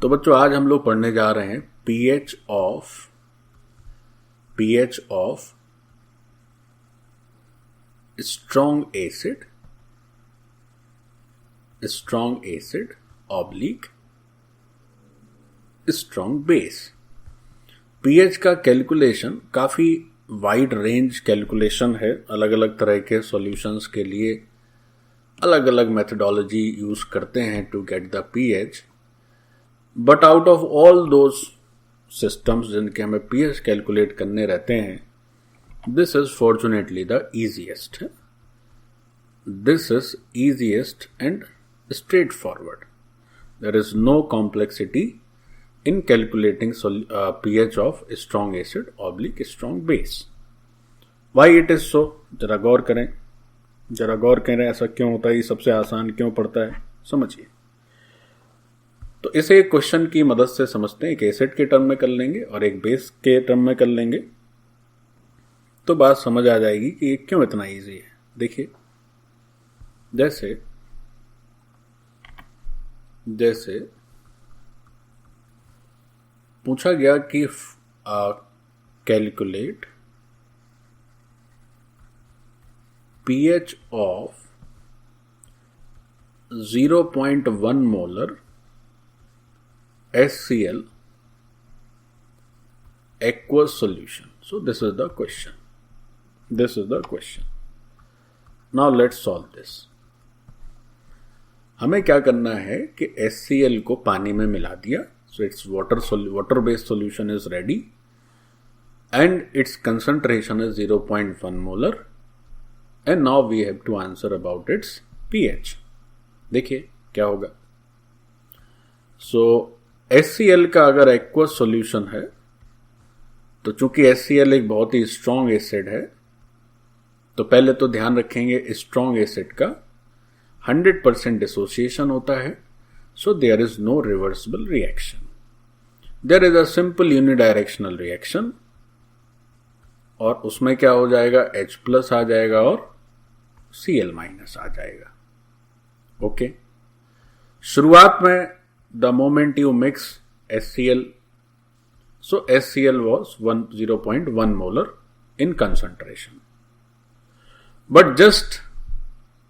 तो बच्चों आज हम लोग पढ़ने जा रहे हैं pH of strong acid oblique strong base. PH का कैलकुलेशन काफी वाइड रेंज कैलकुलेशन है। अलग अलग तरह के सॉल्यूशंस के लिए अलग अलग मेथडोलॉजी यूज करते हैं to get the pH, but out of all those systems जिनके हमें पीएच कैलकुलेट करने रहते हैं, this is fortunately the easiest. This is easiest and straightforward. There is no complexity in calculating pH of strong acid oblique strong base. Why it is so? जरा गौर करें ऐसा क्यों होता है, ये सबसे आसान क्यों पड़ता है, समझिए। तो इसे एक क्वेश्चन की मदद से समझते हैं। एक एसिड के टर्म में कर लेंगे और एक बेस के टर्म में कर लेंगे, तो बात समझ आ जाएगी कि ये क्यों इतना इजी है। देखिए, जैसे पूछा गया कि calculate pH of 0.1 molar HCl aqueous solution. So this is the question. Now let's solve this. हमें क्या करना है कि HCl को पानी में मिला दिया. So its water based solution is ready and its concentration is 0.1 molar. And now we have to answer about its pH. देखिए क्या होगा। So HCl का अगर एक्वस सॉल्यूशन है, तो चूंकि HCl एक बहुत ही स्ट्रॉन्ग एसिड है, तो पहले तो ध्यान रखेंगे स्ट्रॉन्ग एसिड का 100% डिसोसिएशन होता है। So there is no reversible reaction, there is a simple unidirectional reaction, और उसमें क्या हो जाएगा, H+ आ जाएगा और Cl- आ जाएगा। ओके, शुरुआत में the moment you mix HCl, so HCl was 0.1 molar in concentration, but just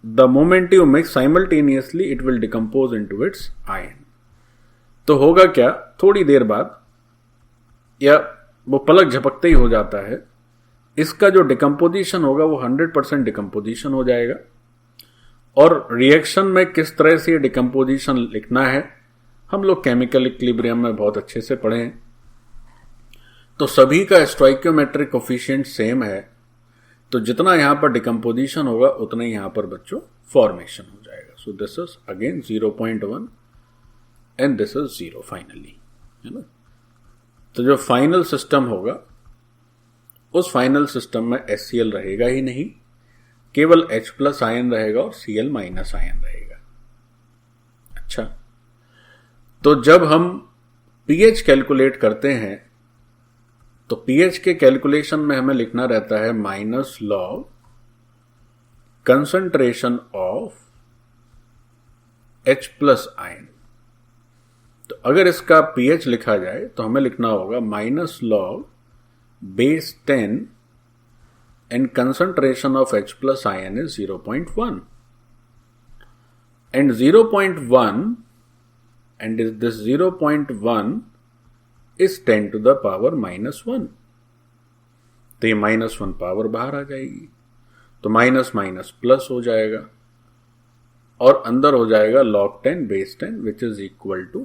the moment you mix simultaneously it will decompose into its ion. तो होगा क्या, थोड़ी देर बाद या वो पलक झपकते ही हो जाता है, इसका जो डिकम्पोजिशन होगा वो 100% डिकम्पोजिशन हो जाएगा। और रिएक्शन में किस तरह से डिकम्पोजिशन लिखना है हम लोग केमिकल इक्विलिब्रियम में बहुत अच्छे से पढ़े हैं। तो सभी का स्टोइकियोमेट्रिक कोफिशिएंट सेम है, तो जितना यहां पर डिकम्पोजिशन होगा उतना ही यहां पर बच्चों फॉर्मेशन हो जाएगा। सो this is again 0.1 and this is 0 finally, है ना। तो जो फाइनल सिस्टम होगा उस फाइनल सिस्टम में HCl रहेगा ही नहीं, केवल H+ आयन रहेगा और Cl- आयन रहेगा। अच्छा, तो जब हम pH कैलकुलेट करते हैं तो pH के कैलकुलेशन में हमें लिखना रहता है -log concentration of H+ ion. तो अगर इसका pH लिखा जाए तो हमें लिखना होगा -log base 10 and concentration of H+ ion is 0.1, and 0.1 and this 0.1 is 10 to the power -1, तो ये -1 पावर बाहर आ जाएगी, तो माइनस माइनस प्लस हो जाएगा और अंदर हो जाएगा log 10 base 10 which is equal to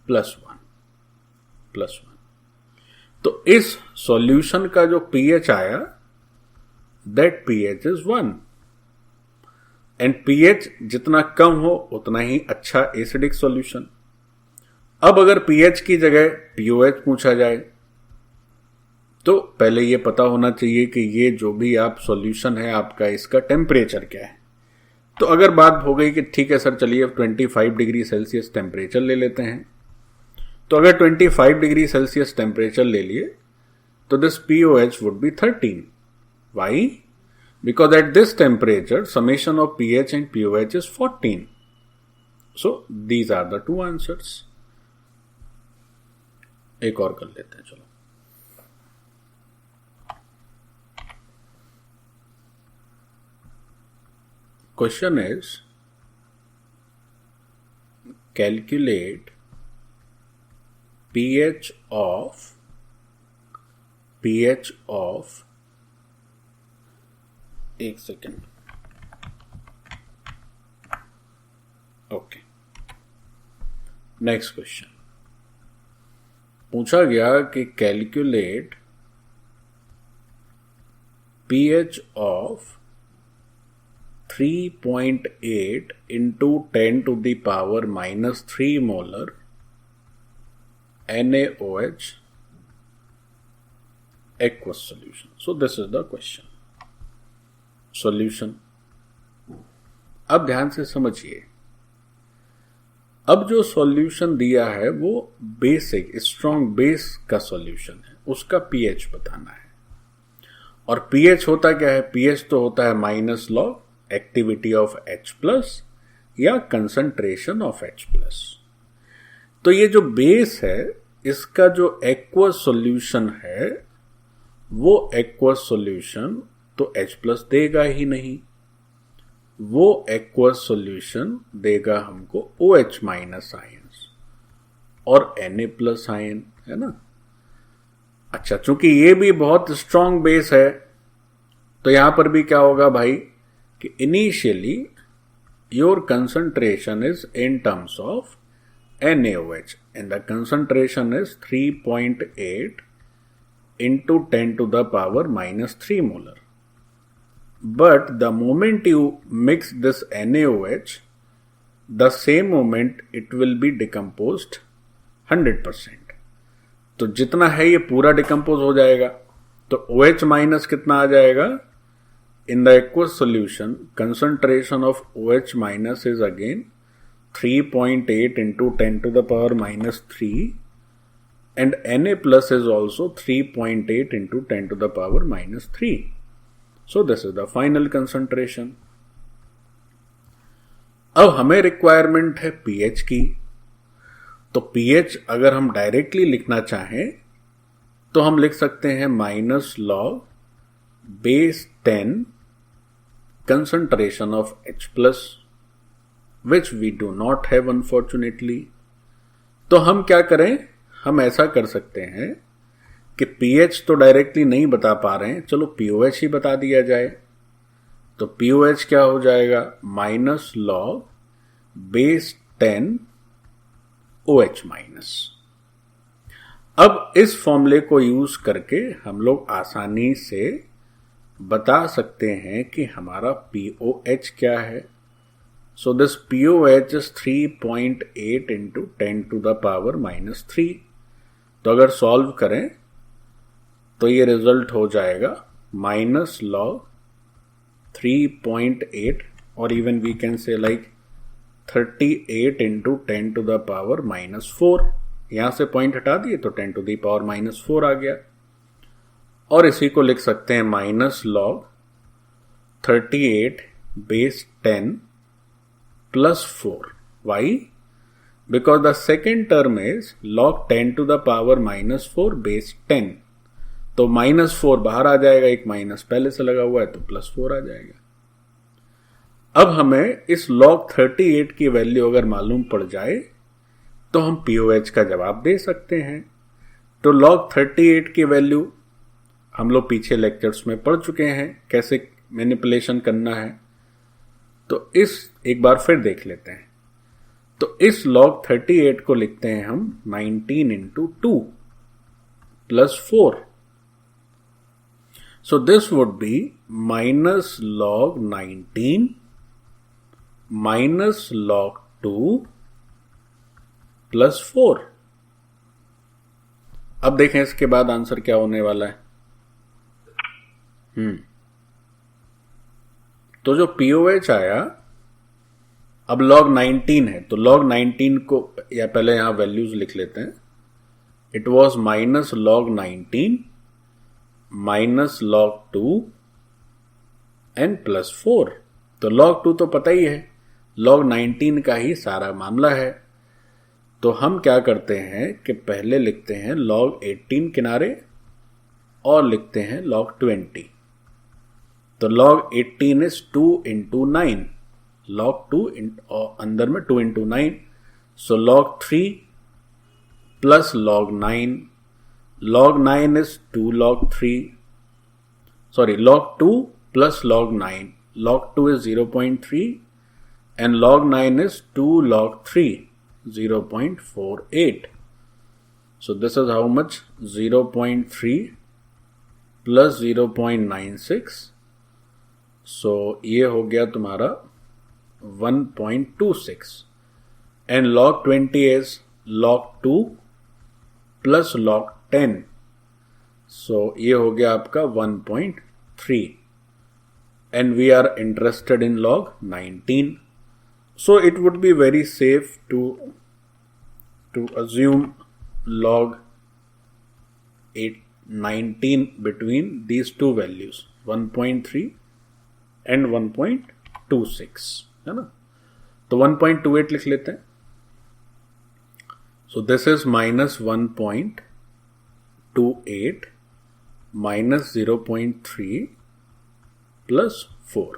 +1। तो इस सॉल्यूशन का जो pH आया, that pH is 1, and pH जितना कम हो उतना ही अच्छा एसिडिक सॉल्यूशन। अब अगर pH की जगह POH पूछा जाए तो पहले ये पता होना चाहिए कि ये जो भी आप सॉल्यूशन है आपका, इसका टेम्परेचर क्या है। तो अगर बात हो गई कि ठीक है सर चलिए 25 डिग्री सेल्सियस टेम्परेचर ले लेते हैं, तो अगर 25 डिग्री सेल्सियस टेम्परेचर ले लिए तो this POH would be 13। Why? Because at this temperature summation of pH and POH is 14। So these are the two answers. एक और कर लेते हैं, चलो। Question is calculate pH of एक सेकेंड, ओके। नेक्स्ट क्वेश्चन पूछा गया कि calculate pH of 3.8 into 10 to the power minus 3 molar NaOH aqueous solution. So this is the question. Solution. अब ध्यान से समझिए, अब जो सॉल्यूशन दिया है वो बेसिक स्ट्रॉन्ग बेस का सॉल्यूशन है, उसका पीएच बताना है। और पीएच होता क्या है? पीएच तो होता है minus log activity of H plus या कंसंट्रेशन ऑफ H प्लस। तो ये जो बेस है इसका जो एक्वस सॉल्यूशन है वो एक्वस सॉल्यूशन तो H प्लस देगा ही नहीं, वो एक्वस सॉल्यूशन देगा हमको OH माइनस आयंस और Na प्लस आयन, है ना। अच्छा, चूंकि ये भी बहुत स्ट्रॉन्ग बेस है तो यहां पर भी क्या होगा भाई कि initially your concentration is in terms of NaOH and the concentration is 3.8 into 10 to the power minus 3 molar. But the moment you mix this NaOH, the same moment it will be decomposed 100%. तो जितना है ये पूरा decompose हो जाएगा, तो OH minus कितना आ जाएगा? In the aqueous solution, concentration of OH minus is again 3.8 into 10 to the power minus 3 and Na plus is also 3.8 into 10 to the power minus 3. So this is the final concentration. अब हमें requirement है pH की, तो pH अगर हम directly लिखना चाहें तो हम लिख सकते हैं minus log base 10 concentration of H plus, which we do not have unfortunately. तो हम क्या करें? हम ऐसा कर सकते हैं कि pH तो डायरेक्टली नहीं बता पा रहे हैं, चलो POH ही बता दिया जाए। तो POH क्या हो जाएगा? Minus log base 10 OH minus. अब इस फॉर्मूले को यूज करके हम लोग आसानी से बता सकते हैं कि हमारा POH क्या है। So this POH is 3.8 into 10 to the power minus 3. तो अगर सॉल्व करें तो ये रिजल्ट हो जाएगा माइनस लॉग 3.8 और even we can say like 38 into 10 to the power minus 4। यहां से पॉइंट हटा दिए तो 10 to the power minus 4 आ गया, और इसी को लिख सकते हैं minus log 38 base 10 plus 4. Why? Because the second term is log 10 to the power minus 4 base 10. तो माइनस 4 बाहर आ जाएगा, एक माइनस पहले से लगा हुआ है तो प्लस 4 आ जाएगा। अब हमें इस log 38 की वैल्यू अगर मालूम पड़ जाए तो हम POH का जवाब दे सकते हैं। तो log 38 की वैल्यू हम लोग पीछे लेक्चर्स में पढ़ चुके हैं कैसे मैनिपुलेशन करना है, तो इस एक बार फिर देख लेते हैं। तो इस log 38 को लिखते हैं हम 19 into 2 plus 4. So this would be minus log 19 minus log 2 plus 4. अब देखें इसके बाद आंसर क्या होने वाला है। तो जो POH आया, अब log 19 है तो log 19 को या पहले यहां वैल्यूज लिख लेते हैं। It was minus log 19 minus log 2 and plus 4। तो log 2 तो पता ही है, log 19 का ही सारा मामला है। तो हम क्या करते हैं कि पहले लिखते हैं log 18 किनारे और लिखते हैं log 20। तो log 18 इज 2 into 9, log 2 और अंदर में 2 into 9, so log 3 plus log 9, log 9 is 2 log 3, sorry, log 2 plus log 9, log 2 is 0.3 and log 9 is 2 log 3, 0.48. So this is how much? 0.3 plus 0.96. So ये हो गया तुम्हारा 1.26 and log 20 is log 2 plus log 10. So ये हो गया आपका 1.3 and we are interested in log 19. So it would be very safe to assume log 19 between these two values 1.3 and 1.26 है ना. तो 1.28 लिख लेते हैं. So this is minus 1.28 minus 0.3 plus 4.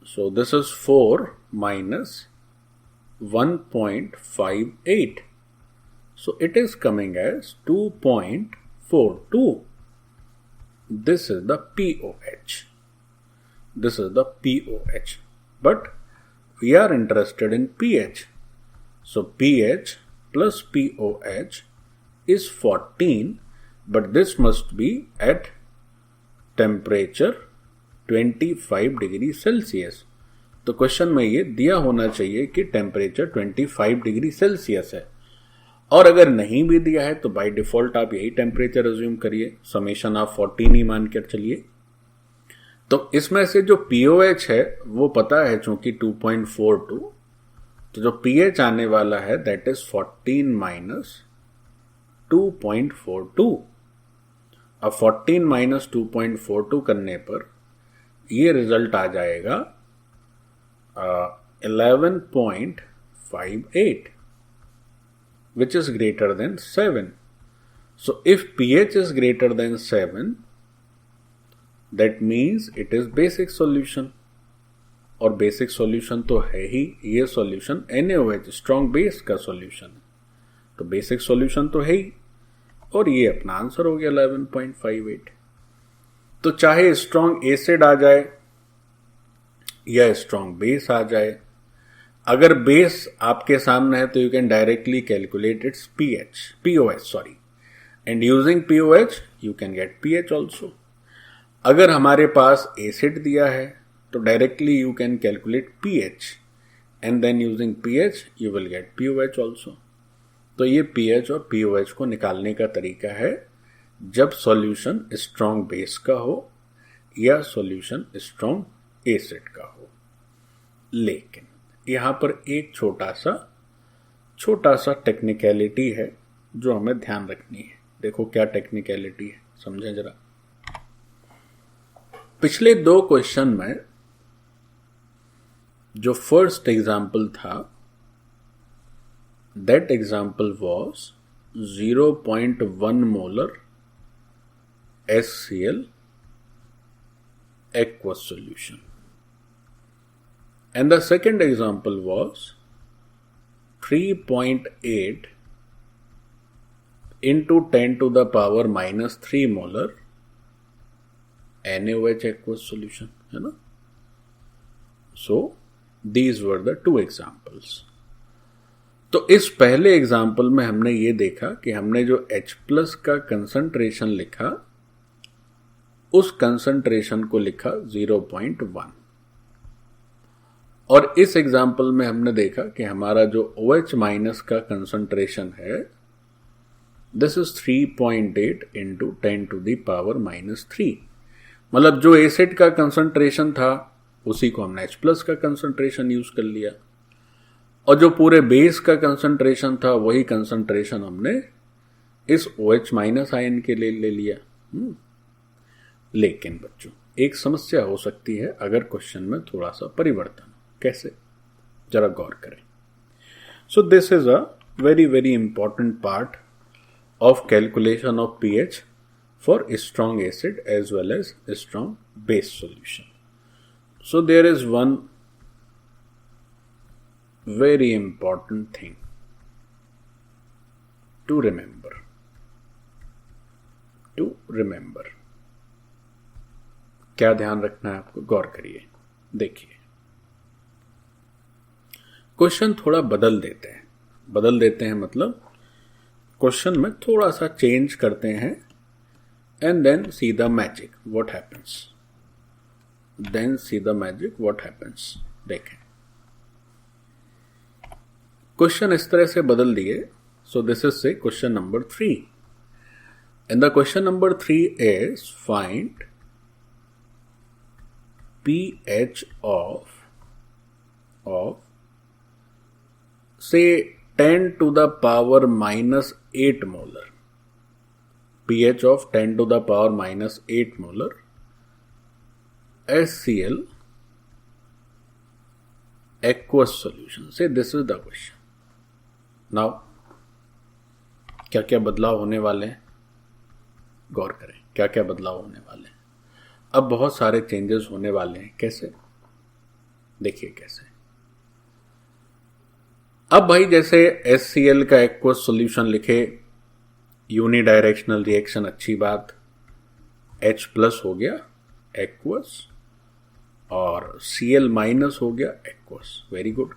So this is 4 minus 1.58. So it is coming as 2.42. This is the POH. This is the POH. But we are interested in pH. So pH plus POH is 14, but this must be at temperature 25 degree Celsius. तो question में ये दिया होना चाहिए कि temperature 25 degree Celsius है, और अगर नहीं भी दिया है तो बाय डिफॉल्ट आप यही टेम्परेचर अज्यूम करिए, समेशन आप 14 ही मान कर चलिए. तो इसमें से जो POH है वो पता है चूंकि 2.42, तो जो pH आने वाला है दैट इज 14 माइनस 2.42. अब 14 माइनस 2.42 करने पर ये रिजल्ट आ जाएगा 11.58, which is greater than 7. So if pH is greater than 7, that means it is basic solution. और बेसिक सॉल्यूशन तो है ही, ये सॉल्यूशन NaOH स्ट्रॉन्ग बेस का सॉल्यूशन है, तो बेसिक सॉल्यूशन तो है ही, और ये अपना आंसर हो गया 11.58. तो चाहे स्ट्रॉन्ग एसिड आ जाए या स्ट्रॉन्ग बेस आ जाए, अगर बेस आपके सामने है तो you can directly calculate its POH, and using POH you can get pH also. अगर हमारे पास एसिड दिया है तो directly you can calculate pH and then using pH you will get POH also. तो ये pH और POH को निकालने का तरीका है जब सॉल्यूशन स्ट्रॉन्ग बेस का हो या सॉल्यूशन स्ट्रॉन्ग एसिड का हो. लेकिन यहां पर एक छोटा सा टेक्निकलिटी है जो हमें ध्यान रखनी है. देखो क्या टेक्निकलिटी है, समझें जरा. पिछले दो क्वेश्चन में जो फर्स्ट एग्जाम्पल था, that example was 0.1 molar HCl aqueous solution, and the second example was 3.8 into 10 to the power minus 3 molar NaOH aqueous solution, है ना. So these were the two examples. तो इस पहले एग्जाम्पल में हमने ये देखा कि हमने जो H+ का कंसंट्रेशन लिखा उस कंसंट्रेशन को लिखा 0.1, और इस एग्जाम्पल में हमने देखा कि हमारा जो OH- का कंसंट्रेशन है this is 3.8 into 10 to the power minus 3. मतलब जो एसिड का कंसंट्रेशन था उसी को हमने H+ का कंसंट्रेशन यूज कर लिया, और जो पूरे बेस का कंसंट्रेशन था वही कंसंट्रेशन हमने इस OH- आयन के लिए ले लिया. लेकिन बच्चों एक समस्या हो सकती है अगर क्वेश्चन में थोड़ा सा परिवर्तन. कैसे, जरा गौर करें. So this is a very, very important part of calculation of pH for a strong acid as well as a strong base solution. So there is one very important thing to remember. क्या ध्यान रखना है आपको, गौर करिए. देखिए, question थोड़ा बदल देते हैं मतलब क्वेश्चन में थोड़ा सा चेंज करते हैं and then see the magic what happens. देखें, क्वेश्चन इस तरह से बदल दिए. So this is say question number 3. And the question number 3 is find pH of say 10 to the power minus 8 molar. pH of 10 to the power minus 8 molar HCl aqueous solution. Say this is the question. Now क्या क्या बदलाव होने वाले हैं, गौर करें. क्या क्या बदलाव होने वाले हैं. अब बहुत सारे चेंजेस होने वाले हैं. कैसे, देखिए कैसे. अब भाई जैसे HCl का एक्वस सॉल्यूशन लिखे, यूनिडायरेक्शनल रिएक्शन, अच्छी बात. H प्लस हो गया एक्वस और Cl माइनस हो गया एक्वस. Very good.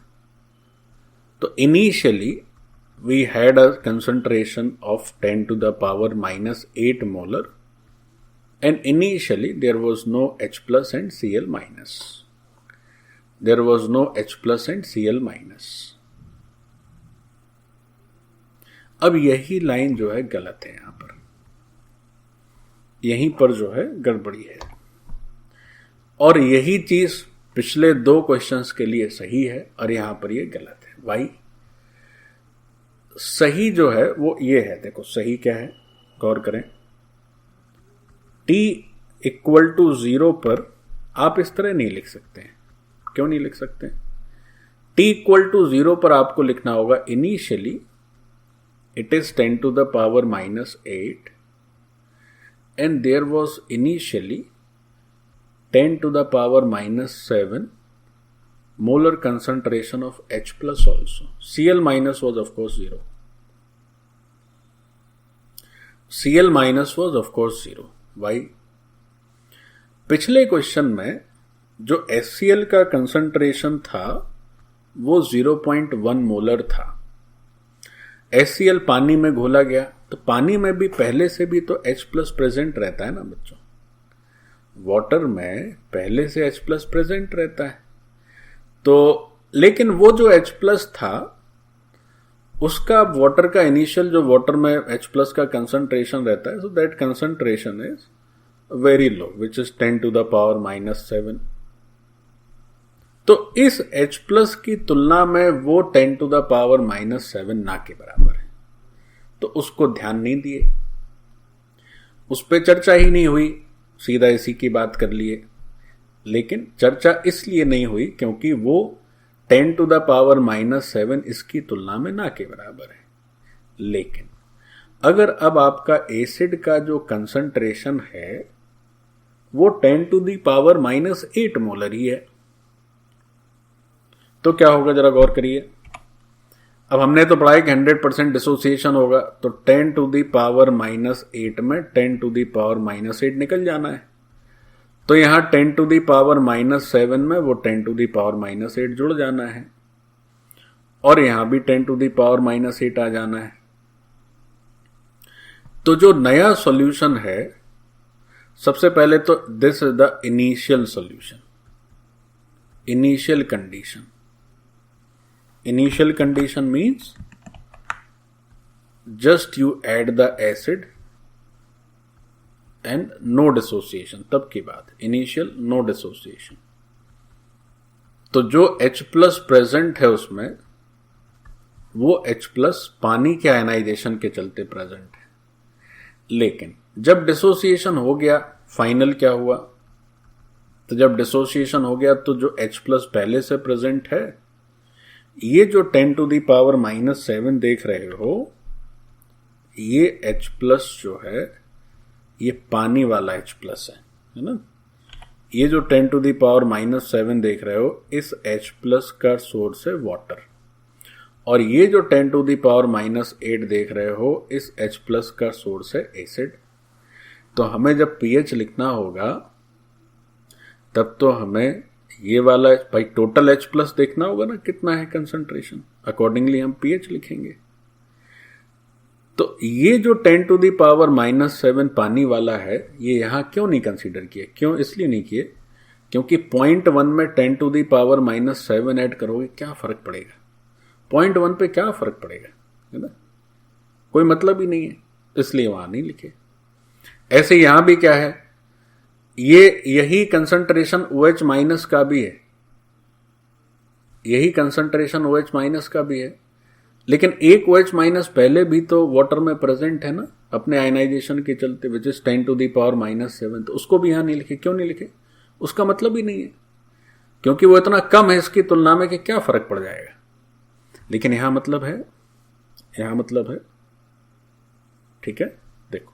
तो initially we had a concentration of 10 to the power minus 8 molar. And initially there was no H plus and Cl minus. अब यही लाइन जो है गलत है. यहां पर, यहीं पर जो है गड़बड़ी है. और यही चीज पिछले 2 क्वेश्चंस के लिए सही है और यहां पर ये गलत है. भाई सही जो है वो ये है. देखो सही क्या है, गौर करें. T इक्वल टू 0 पर आप इस तरह नहीं लिख सकते हैं. क्यों नहीं लिख सकते? T इक्वल टू 0 पर आपको लिखना होगा initially it is 10 to the power minus 8 and there was initially 10 to the power minus 7 molar concentration of H plus also. Cl minus was of course 0. Why? पिछले क्वेश्चन में जो HCl का concentration था वो 0.1 मोलर था. HCl पानी में घोला गया तो पानी में भी पहले से भी तो H प्लस प्रेजेंट रहता है ना बच्चों. वाटर में पहले से H प्लस प्रेजेंट रहता है. तो लेकिन वो जो H प्लस था उसका वाटर का इनिशियल जो वाटर में H प्लस का कंसंट्रेशन रहता है, so that concentration is very low which is 10 to the power minus 7. तो इस H प्लस की तुलना में वो 10 to the power minus 7 ना के बराबर है. तो उसको ध्यान नहीं दिए, उस पर चर्चा ही नहीं हुई, सीधा इसी की बात कर लिए. लेकिन चर्चा इसलिए नहीं हुई क्योंकि वो 10 to the power minus 7 इसकी तुलना में ना के बराबर है. लेकिन अगर अब आपका एसिड का जो कंसंट्रेशन है वो 10 to the power minus 8 molar ही है, तो क्या होगा जरा गौर करिए. अब हमने तो पढ़ा है कि 100% डिसोसिएशन होगा, तो 10 to the power minus 8 में 10 to the power minus 8 निकल जाना है. तो यहां 10 to the power minus 7 में वो 10 to the power minus 8 जुड़ जाना है और यहां भी 10 to the power minus 8 आ जाना है. तो जो नया सॉल्यूशन है, सबसे पहले तो this is the initial solution, initial condition. Initial condition means just you add the acid and no dissociation. तब की बात, इनिशियल नो डिसोसिएशन. तो जो H प्लस प्रेजेंट है उसमें वो H प्लस पानी के आयनाइजेशन के चलते प्रेजेंट है. लेकिन जब डिसोसिएशन हो गया, फाइनल क्या हुआ, तो जब डिसोसिएशन हो गया तो जो H प्लस पहले से प्रेजेंट है ये जो 10⁻⁻7 देख रहे हो, ये H प्लस जो है ये पानी वाला H प्लस है ना। ये जो 10⁻⁻7 देख रहे हो, इस H प्लस का सोर्स है वाटर, और ये जो 10⁻⁻8 देख रहे हो, इस H प्लस का सोर्स है एसिड। तो हमें जब pH लिखना होगा तब तो हमें ये वाला भाई टोटल H प्लस देखना होगा ना, कितना है कंसंट्रेशन, अकॉर्डिंगली हम pH लिखेंगे। तो ये जो 10⁻⁻7 पानी वाला है, ये यहां क्यों नहीं कंसीडर किए? क्यों? इसलिए नहीं किए क्योंकि 0.1 में 10⁻⁻7 ऐड करोगे, क्या फर्क पड़ेगा? 0.1 पे क्या फर्क पड़ेगा, है ना, कोई मतलब ही नहीं है, इसलिए वहां नहीं लिखे। ऐसे यहां भी क्या है, ये यही कंसंट्रेशन OH माइनस का भी है, यही कंसंट्रेशन OH माइनस का भी है, लेकिन एक OH माइनस पहले भी तो वाटर में प्रेजेंट है ना, अपने आयनाइजेशन के चलते, विच इज 10⁻⁻7। तो उसको भी यहां नहीं लिखे। क्यों नहीं लिखे? उसका मतलब ही नहीं है, क्योंकि वो इतना कम है इसकी तुलना में कि क्या फर्क पड़ जाएगा। लेकिन यहां मतलब है, यहां मतलब है, ठीक है। देखो,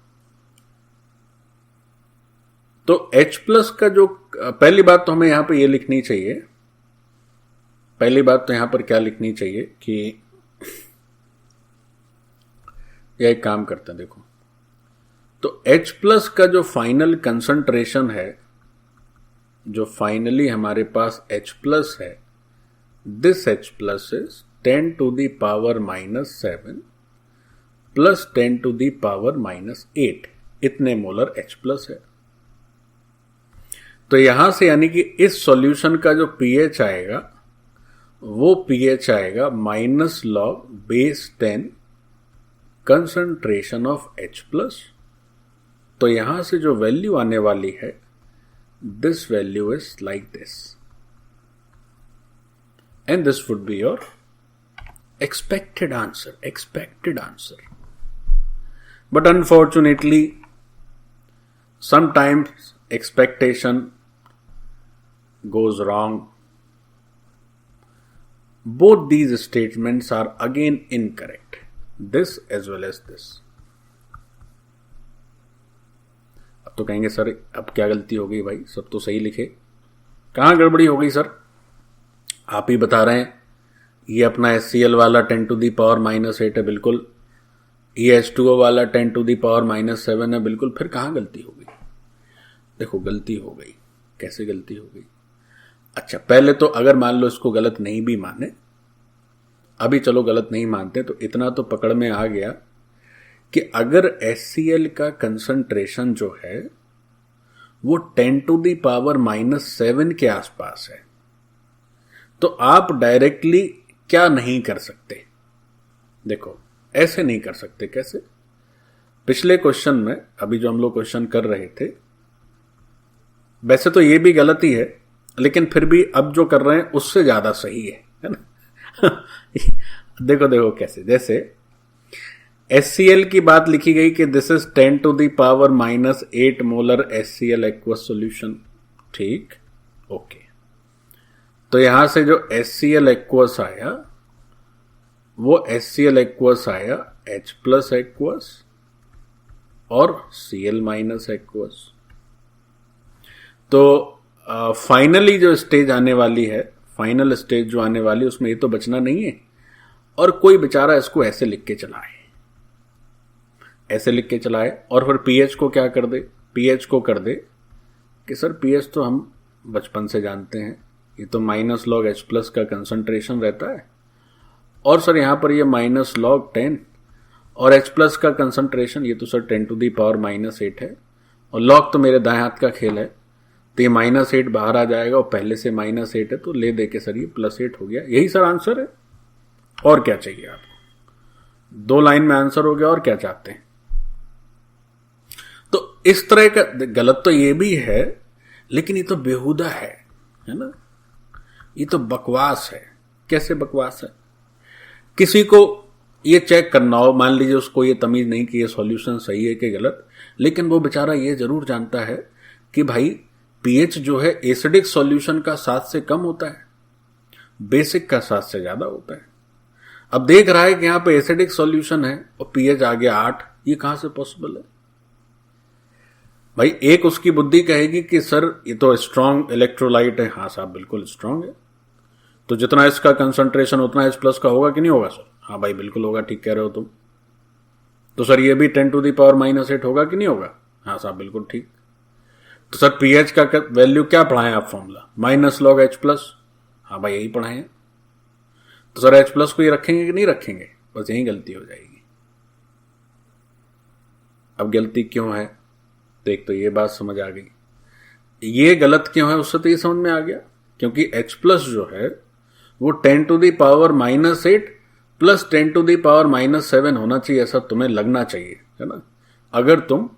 तो H प्लस का जो पहली बात तो हमें यहां पे ये लिखनी चाहिए, पहली बात तो यहां पर क्या लिखनी चाहिए कि यह एक काम करते हैं। देखो, तो H प्लस का जो फाइनल कंसंट्रेशन है, जो फाइनली हमारे पास H प्लस है, this H plus is 10⁻⁻7 plus 10⁻⁻8, इतने मोलर H प्लस है। तो यहां से यानी कि इस सॉल्यूशन का जो pH आएगा, वो pH आएगा -log/10 concentration of H plus. तो यहां से जो वैल्यू आने वाली है, this value is like this, and this would be your expected answer. But unfortunately, sometimes expectation goes wrong. Both these statements are again incorrect, this as well as this. अब तो कहेंगे सर अब क्या गलती हो गई भाई, सब तो सही लिखे, कहां गड़बड़ी हो गई सर? आप ही बता रहे हैं ये अपना HCl वाला 10⁻⁻8 है बिल्कुल, ये H2O वाला 10⁻⁻7 है बिल्कुल, फिर कहां गलती हो गई? देखो गलती हो गई, कैसे गलती हो गई? अच्छा, पहले तो अगर मान लो इसको गलत नहीं भी माने, अभी चलो गलत नहीं मानते, तो इतना तो पकड़ में आ गया कि अगर HCl का कंसंट्रेशन जो है वो 10⁻⁻7 के आसपास है, तो आप डायरेक्टली क्या नहीं कर सकते? देखो, ऐसे नहीं कर सकते। कैसे? पिछले क्वेश्चन में, अभी जो हम लोग क्वेश्चन कर रहे थे, वैसे तो ये भी गलती है, लेकिन फिर भी अब जो कर रहे हैं उससे ज्यादा सही है ना? देखो देखो कैसे, जैसे HCl की बात लिखी गई कि this is 10⁻⁻8 molar HCl aqueous solution, ठीक, ओके। तो यहां से जो HCl एक्वस आया, वो HCl एक्वस आया H प्लस एक्वस और Cl माइनस एक्वस। तो फाइनली जो स्टेज आने वाली है, फाइनल स्टेज जो आने वाली है, उसमें ये तो बचना नहीं है, और कोई बेचारा इसको ऐसे लिख के चलाए, ऐसे लिख के चलाए, और फिर pH को क्या कर दे? pH को कर दे कि सर pH तो हम बचपन से जानते हैं, ये तो -log H प्लस का कंसंट्रेशन रहता है, और सर यहां पर ये -log10, और H प्लस का कंसंट्रेशन ये तो सर 10⁻⁻8 है, और log तो मेरे दाएं हाथ का खेल है, तो ये -8 बाहर आ जाएगा, और पहले से -8 है, तो ले दे के सर ये +8 हो गया। यही सर आंसर है, और क्या चाहिए आपको? 2 लाइन में आंसर हो गया, और क्या चाहते हैं? तो इस तरह का गलत तो ये भी है, लेकिन ये तो बेहुदा है ना, ये तो बकवास है। कैसे बकवास है? किसी को ये चेक करना हो, मान लीजिए उसको ये तमीज नहीं कि ये सॉल्यूशन सही है कि गलत, लेकिन वो बेचारा ये जरूर जानता है कि भाई pH जो है एसिडिक सॉल्यूशन का 7 से कम होता है, बेसिक का 7 से ज्यादा होता है। अब देख रहा है कि यहां पे एसिडिक सॉल्यूशन है और पीएच आ गया 8, ये कहां से पॉसिबल है भाई? एक उसकी बुद्धि कहेगी कि सर ये तो स्ट्रांग इलेक्ट्रोलाइट है। हाँ साहब बिल्कुल स्ट्रांग है, तो जितना इसका कंसंट्रेशन उतना H प्लस का होगा कि नहीं होगा सर? हाँ भाई बिल्कुल होगा, ठीक कह रहे हो तुम। तो सर ये भी 10⁻⁻8 होगा कि नहीं होगा? हाँ साहब बिल्कुल ठीक। तो सर पीएच का वैल्यू क्या पढ़ाएं आप? Formula -log H+। हाँ भाई यही पढ़ाएं। तो सर H+ को ये रखेंगे कि नहीं रखेंगे? बस यही गलती हो जाएगी। अब गलती क्यों है? तो एक तो ये बात समझ आ गई, ये गलत क्यों है उससे तो ये समझ में आ गया, क्योंकि H+ जो है वो 10⁻⁻8 प्लस 10⁻⁻7 होना चाहिए, ऐसा तुम्हें लगना चाहिए, है ना? अगर तुम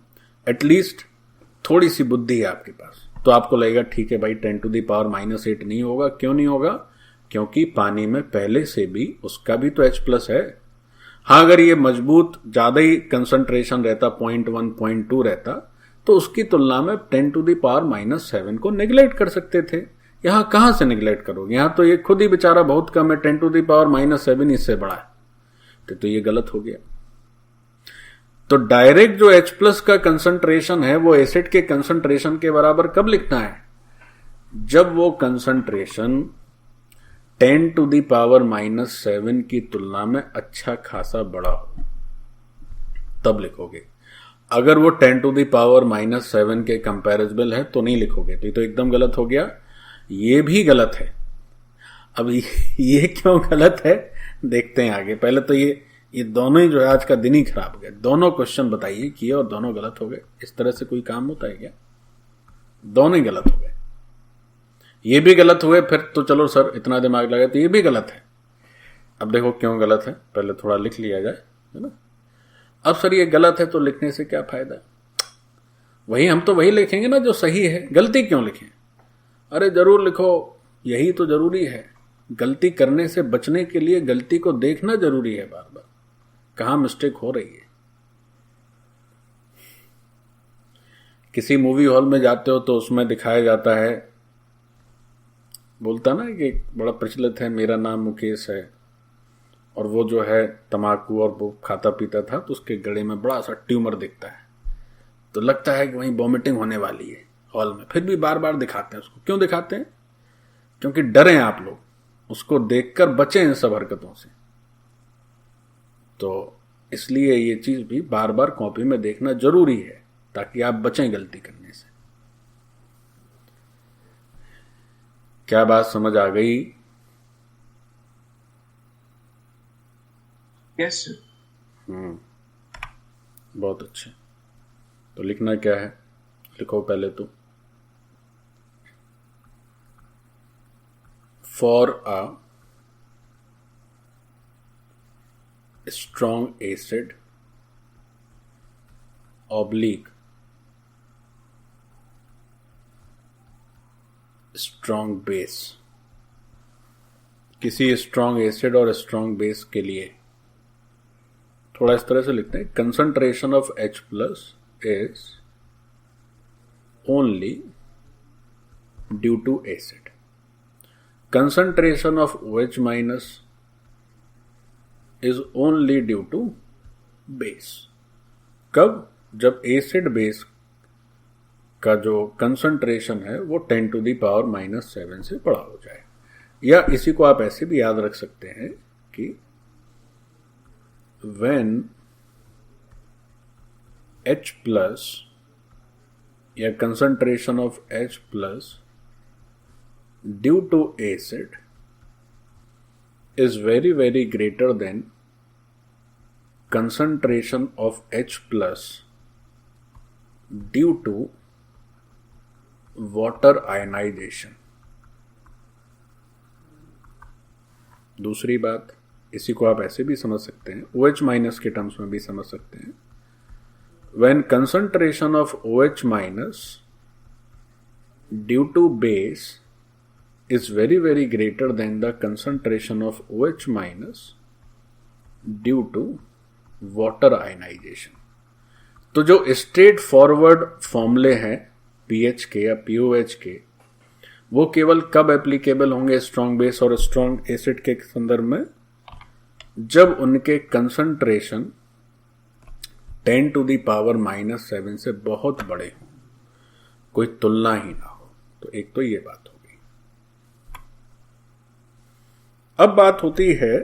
एटलीस्ट थोड़ी सी बुद्धि है आपके पास तो आपको लगेगा ठीक है भाई 10⁻⁻8 नहीं होगा। क्यों नहीं होगा? क्योंकि पानी में पहले से भी उसका भी तो H+ है। हाँ अगर ये मजबूत ज्यादा ही कंसंट्रेशन रहता, 0.1 0.2 रहता, तो उसकी तुलना में 10⁻⁻7 को नेग्लेक्ट कर सकते थे। यहां कहां से नेग्लेक्ट करोगे? यहां तो ये खुद ही बेचारा बहुत कम है, 10⁻⁻7 इससे बड़ा है, तो ये गलत हो गया। तो डायरेक्ट जो H+ का कंसंट्रेशन है वो एसिड के कंसंट्रेशन के बराबर कब लिखना है? जब वो कंसंट्रेशन 10⁻⁻7 की तुलना में अच्छा खासा बड़ा हो, तब लिखोगे। अगर वो 10⁻⁻7 के कंपैरेबल है तो नहीं लिखोगे। तो ये तो एकदम गलत हो गया, ये भी गलत है। अब ये क्यों गलत है देखते हैं आगे। पहले तो ये दोनों ही जो है आज का दिन ही खराब हो गया। दोनों क्वेश्चन बताइए किए और दोनों गलत हो गए। इस तरह से कोई काम होता है क्या? दोनों ही गलत हो गए। ये भी गलत हुए, फिर तो चलो सर इतना दिमाग लगा तो ये भी गलत है। अब देखो क्यों गलत है, पहले थोड़ा लिख लिया जाए, है ना? अब सर ये गलत है तो लिखने से क्या फायदा? वही हम तो वही लिखेंगे ना जो सही है, गलती क्यों लिखें? अरे जरूर लिखो, यही तो जरूरी है। गलती करने से बचने के लिए गलती को देखना जरूरी है, बार बार कहां मिस्टेक हो रही है। किसी मूवी हॉल में जाते हो तो उसमें दिखाया जाता है, बोलता ना कि बड़ा प्रचलित है, मेरा नाम मुकेश है, और वो जो है तम्बाकू और वो खाता पीता था, तो उसके गले में बड़ा सा ट्यूमर दिखता है, तो लगता है कि वहीं वॉमिटिंग होने वाली है हॉल में। फिर भी बार बार दिखाते हैं उसको। क्यों दिखाते हैं? क्योंकि डरे आप लोग, उसको देखकर बचे इन सब हरकतों से। तो इसलिए ये चीज भी बार बार कॉपी में देखना जरूरी है ताकि आप बचें गलती करने से। क्या बात समझ आ गई? Yes sir. बहुत अच्छे। तो लिखना क्या है? लिखो पहले तो, for a strong acid oblique strong base, किसी strong acid और strong base के लिए थोड़ा इस तरह से लिखते हैं, concentration of H+ is only due to acid, concentration of OH- is only due to base। कब? जब एसिड बेस का जो कंसंट्रेशन है वो 10⁻⁻7 से बड़ा हो जाए। या इसी को आप ऐसे भी याद रख सकते हैं कि when H+ या concentration of H+ due to acid is very very greater than concentration of H+ due to water ionization। दूसरी बात, इसी को आप ऐसे भी समझ सकते हैं, OH- के टर्म्स में भी समझ सकते हैं। when concentration of OH- due to base is very very greater than the concentration of OH- due to water ionization। तो जो स्ट्रेट फॉरवर्ड फॉर्मूले हैं पीएच के या पीओएच के, वो केवल कब एप्लीकेबल होंगे स्ट्रॉन्ग बेस और स्ट्रॉन्ग एसिड के संदर्भ में, जब उनके कंसंट्रेशन 10⁻⁻7 से बहुत बड़े हों, कोई तुलना ही ना हो। तो एक तो ये बात हो गई। अब बात होती है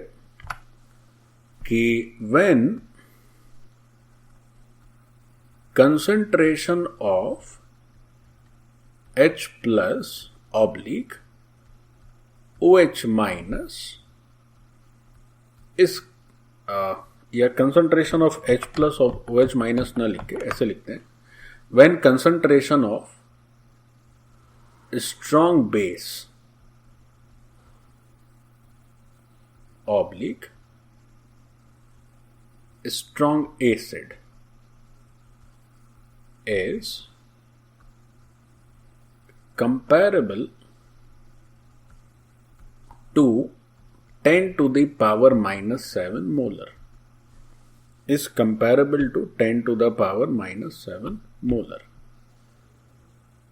कि when concentration of H plus oblique OH minus is या concentration of H plus of OH minus ना लिख के ऐसे लिखते हैं, when concentration of strong base oblique strong acid is comparable to 10⁻⁻7 molar, is comparable to 10⁻⁻7 molar।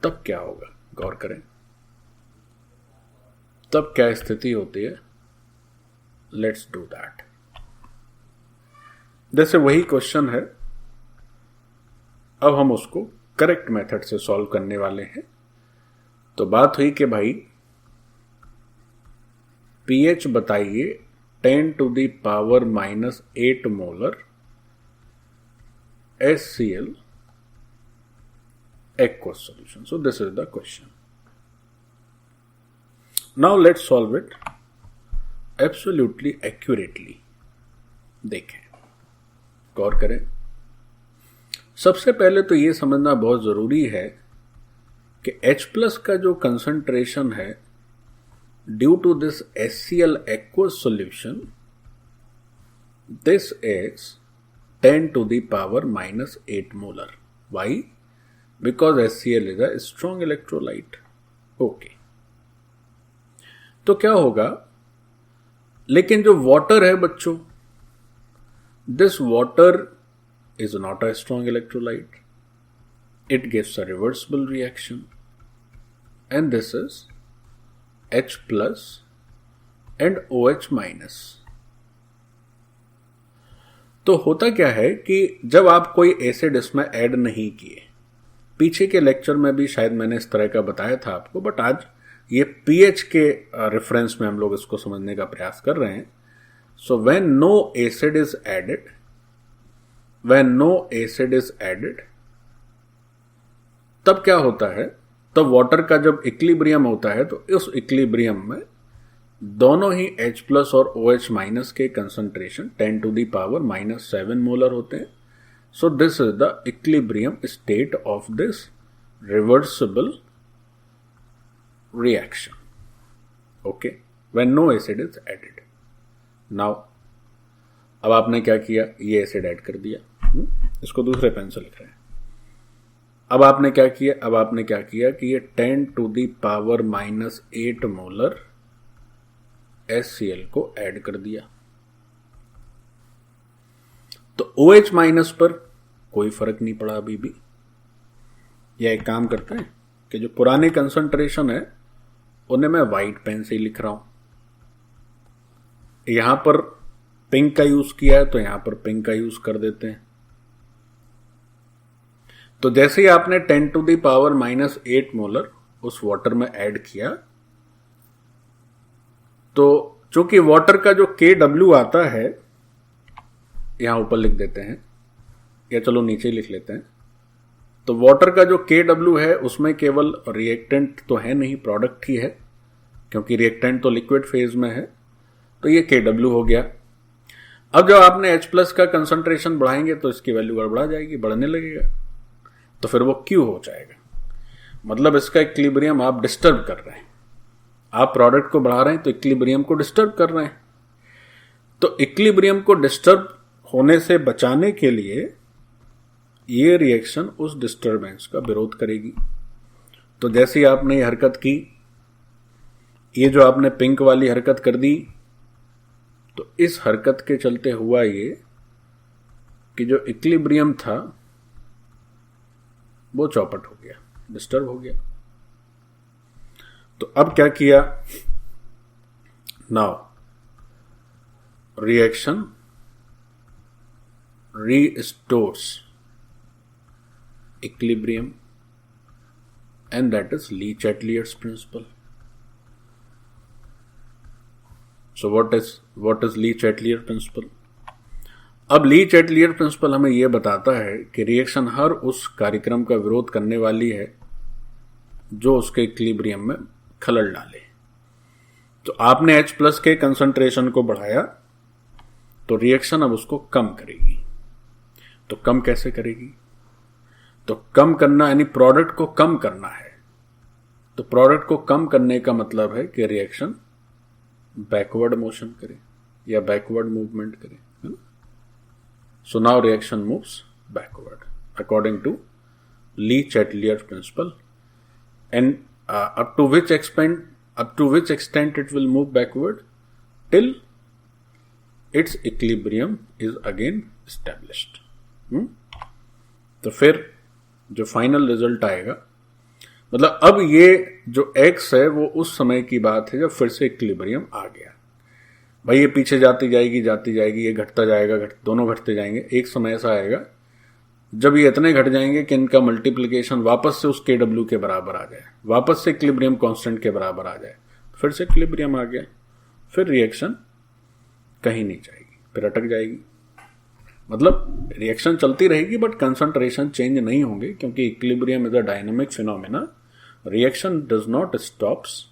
तब क्या होगा, गौर करें, तब क्या स्थिति होती है। Let's do that. जैसे वही क्वेश्चन है, अब हम उसको करेक्ट मेथड से सॉल्व करने वाले हैं। तो बात हुई कि भाई पीएच बताइए 10⁻⁻8 molar HCl aqueous solution। So this is the question। Now let's solve it absolutely accurately। देखें, गौर करें। सबसे पहले तो ये समझना बहुत जरूरी है कि H प्लस का जो कंसंट्रेशन है due to this HCl aqueous solution, this is 10⁻⁻8 molar। Why? Because HCl is a strong electrolyte। Okay, तो क्या होगा, लेकिन जो वाटर है बच्चों, this water is not a strong electrolyte, it gives a reversible reaction, and this is H plus and OH minus। तो होता क्या है कि जब आप कोई एसिड इसमें ऐड नहीं किए, पीछे के लेक्चर में भी शायद मैंने इस तरह का बताया था आपको, बट आज ये पीएच के रेफरेंस में हम लोग इसको समझने का प्रयास कर रहे हैं। So when no acid is added, when no acid is added, तब क्या होता है, तब वाटर का जब इक्विलिब्रियम होता है, तो उस इक्विलिब्रियम में दोनों ही H प्लस और OH माइनस के कंसंट्रेशन 10⁻⁻7 मोलर होते हैं। So this is the equilibrium state of this reversible reaction. Okay, when no acid is added. Now अब आपने क्या किया, ये एसिड ऐड कर दिया, इसको दूसरे पेन से लिख रहे हैं। अब आपने क्या किया, अब आपने क्या किया कि ये 10⁻⁻8 मोलर HCl को ऐड कर दिया। तो OH माइनस पर कोई फर्क नहीं पड़ा अभी भी। यह एक काम करते हैं कि जो पुराने कंसंट्रेशन है उन्हें मैं व्हाइट पेन से ही लिख रहा हूं। यहां पर पिंक का यूज किया है तो यहां पर पिंक का यूज कर देते हैं। तो जैसे ही आपने 10⁻⁻8 मोलर उस वाटर में ऐड किया, तो चूंकि वाटर का जो KW आता है, यहां ऊपर लिख देते हैं या चलो नीचे लिख लेते हैं। तो वाटर का जो KW है उसमें केवल रिएक्टेंट तो है नहीं, प्रोडक्ट ही है, क्योंकि रिएक्टेंट तो लिक्विड फेज में है। तो ये KW हो गया। अब जब आपने H प्लस का कंसंट्रेशन बढ़ाएंगे तो इसकी वैल्यू गड़बड़ा जाएगी, बढ़ने लगेगा, तो फिर वो Q हो जाएगा। मतलब इसका इक्विलिब्रियम आप डिस्टर्ब कर रहे हैं। आप प्रोडक्ट को बढ़ा रहे हैं तो इक्विलिब्रियम को डिस्टर्ब कर रहे हैं। तो इक्विलिब्रियम को डिस्टर्ब होने से बचाने के लिए ये रिएक्शन उस डिस्टर्बेंस का विरोध करेगी। तो जैसे ही आपने ये हरकत की, ये जो आपने पिंक वाली हरकत कर दी, तो इस हरकत के चलते हुआ ये कि जो इक्विलिब्रियम था वो चौपट हो गया, डिस्टर्ब हो गया। तो अब क्या किया, now reaction restores equilibrium, and that is Le-Chatelier's principle. So what is Le-Chatelier principle? अब Le-Chatelier principle हमें यह बताता है कि रिएक्शन हर उस कार्यक्रम का विरोध करने वाली है जो उसके इक्विलिब्रियम में खलल डाले। तो आपने H प्लस के कंसंट्रेशन को बढ़ाया तो रिएक्शन अब उसको कम करेगी। तो कम कैसे करेगी? तो कम करना यानी प्रोडक्ट को कम करना है। तो प्रोडक्ट को कम करने का मतलब है कि रिएक्शन बैकवर्ड मोशन करे या बैकवर्ड मूवमेंट करे, है ना। So now reaction moves backward according to Le Chatelier principle, and up to which extent it will move backward? Till its equilibrium is again established. तो फिर जो फाइनल रिजल्ट आएगा, मतलब अब ये जो x है वो उस समय की बात है जब फिर से इक्विलिब्रियम आ गया। भाई ये पीछे जाती जाएगी, ये घटता जाएगा, दोनों घटते जाएंगे। एक समय ऐसा आएगा जब ये इतने घट जाएंगे कि इनका मल्टीप्लिकेशन वापस से उस KW के बराबर आ जाए, वापस से इक्विलिब्रियम कांस्टेंट के बराबर आ जाए, फिर से इक्विलिब्रियम आ गया, फिर रिएक्शन कहीं नहीं जाएगी, फिर अटक जाएगी। मतलब रिएक्शन चलती रहेगी बट कंसंट्रेशन चेंज नहीं होंगे, क्योंकि equilibrium is a dynamic phenomena. Reaction does not stops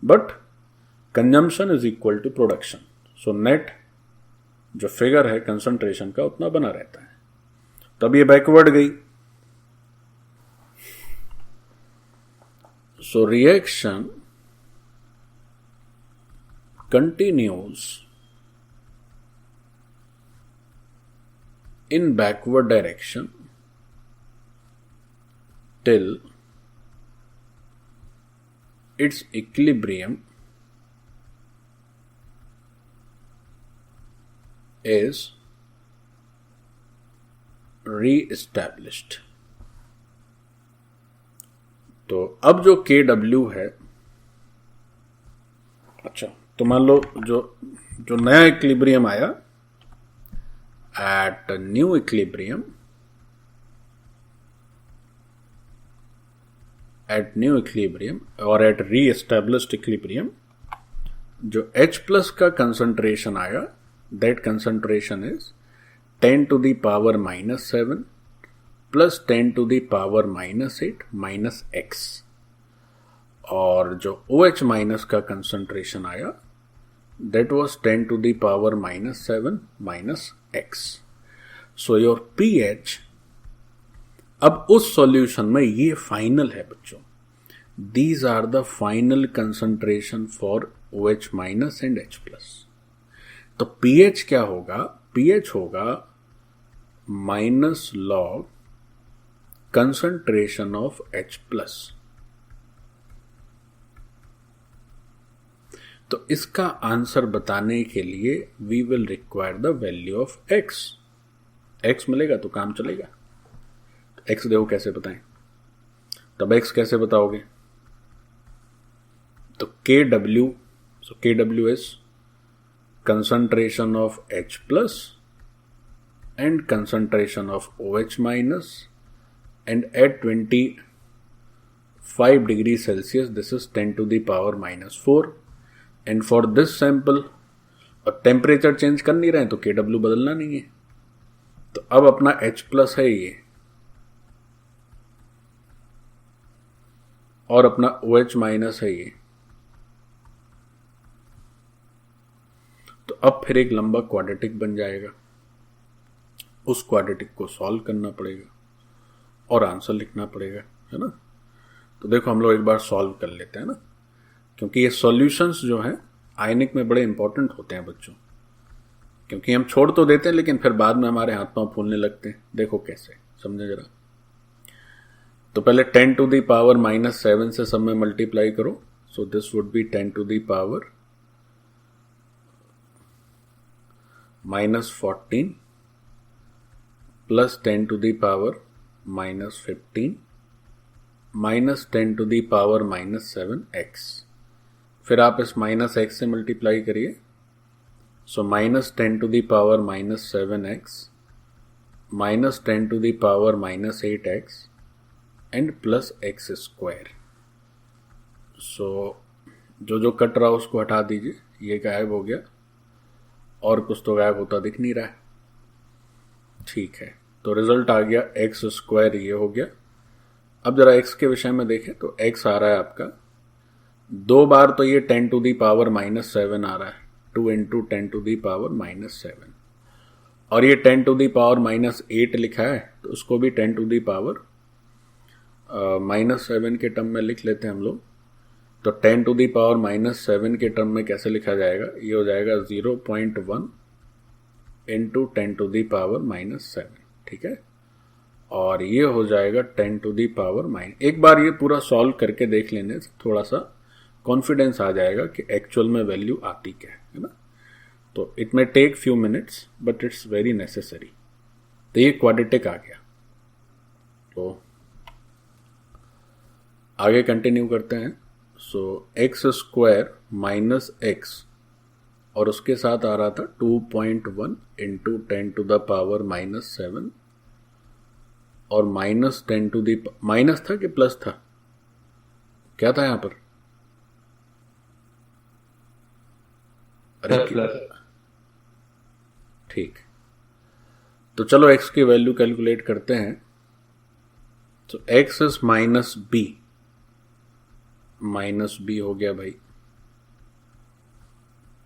but consumption is equal to production. So net जो फिगर है कंसंट्रेशन का उतना बना रहता है। तब ये बैकवर्ड गई। So reaction continues in backward direction till its equilibrium is re-established। तो अब जो KW है, अच्छा तो मान लो जो नया इक्विलिब्रियम आया, at a new equilibrium or at re-established equilibrium, जो H plus का concentration आया, that concentration is 10 to the power minus 7 plus 10 to the power minus 8 minus x, और जो OH minus का concentration आया, that was 10 to the power minus 7 minus x. So your pH अब उस solution में ये फाइनल है बच्चों। These are the final concentration for OH minus and H plus। तो pH क्या होगा? pH होगा minus log concentration of H plus। तो इसका आंसर बताने के लिए we will require the value of x. X मिलेगा तो काम चलेगा। एक्स देखो कैसे बताएं, तब एक्स कैसे बताओगे? तो KW, so KW is concentration of H plus and concentration of OH minus, and at 25 degree Celsius this is 10 to the power minus 4। And for this sample, और टेम्परेचर चेंज कर नहीं रहे हैं तो KW बदलना नहीं है। तो अब अपना H प्लस है ये, और अपना OH माइनस है ये। तो अब फिर एक लंबा क्वाड्रेटिक बन जाएगा। उस क्वाड्रेटिक को सॉल्व करना पड़ेगा और आंसर लिखना पड़ेगा, है ना। तो देखो हम लोग एक बार सॉल्व कर लेते हैं ना, क्योंकि ये सॉल्यूशंस जो हैं आयनिक में बड़े इंपॉर्टेंट होते हैं बच्चों, क्योंकि हम छोड़ तो देते हैं लेकिन फिर बाद में हमारे हाथ पांव फूलने लगते हैं। देखो कैसे, समझे जरा। तो पहले 10 to the power minus 7 से सब में मल्टीप्लाई करो। So this would be 10 to the power minus 14 plus 10 to the power minus 15 -10⁻⁻7x। फिर आप इस -x से मल्टीप्लाई करिए, so -10⁻⁻7x -10⁻⁻8x and plus x square. So जो कट रहा उसको हटा दीजिए, ये गायब हो गया और कुछ तो गायब होता दिख नहीं रहा है। ठीक है, तो रिजल्ट आ गया एक्स स्क्वायर, ये हो गया। अब जरा x के विषय में देखें तो x आ रहा है आपका 2 बार, तो ये 10⁻⁻7 आ रहा है, 2 इंटू 10⁻⁻7, और ये 10⁻⁻8 लिखा है तो उसको भी 10⁻⁻7 के टर्म में लिख लेते हैं हम लोग। तो 10⁻⁻7 के टर्म में कैसे लिखा जाएगा, ये हो जाएगा 0.1 इंटू 10⁻⁻7, ठीक है। और ये हो जाएगा 10⁻⁻, एक बार ये पूरा सॉल्व करके देख लेने से थोड़ा सा कॉन्फिडेंस आ जाएगा कि एक्चुअल में वैल्यू आती क्या है ना। तो it may take few minutes but it's very necessary. तो ये क्वाड्रेटिक आ गया। तो आगे कंटिन्यू करते हैं। सो एक्स स्क्वायर माइनस एक्स, और उसके साथ आ रहा था 2.1 इंटू 10⁻⁻7, और -10 माइनस था कि प्लस था, क्या था यहां पर? अरे ठीक, तो चलो x की वैल्यू कैलकुलेट करते हैं। तो x इज माइनस b हो गया भाई,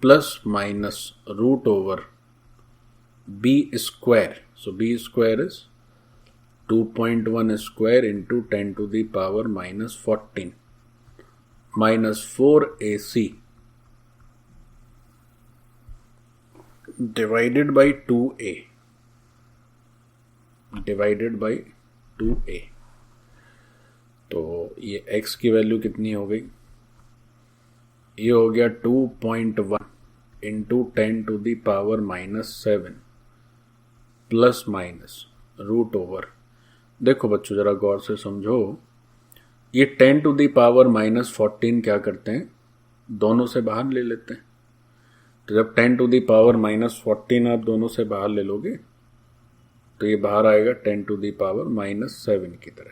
plus minus root over b square. So b square is 2.1 square into 10⁻⁻14 minus 4ac divided by 2a, divided by 2a। तो ये x की वैल्यू कितनी हो गई, ये हो गया 2.1 into 10⁻⁻7 plus minus root over. देखो बच्चों जरा गौर से समझो, ये 10⁻⁻14 क्या करते हैं, दोनों से बाहर ले लेते हैं। तो जब 10⁻⁻14 आप दोनों से बाहर ले लोगे तो ये बाहर आएगा 10⁻⁻7 की तरह,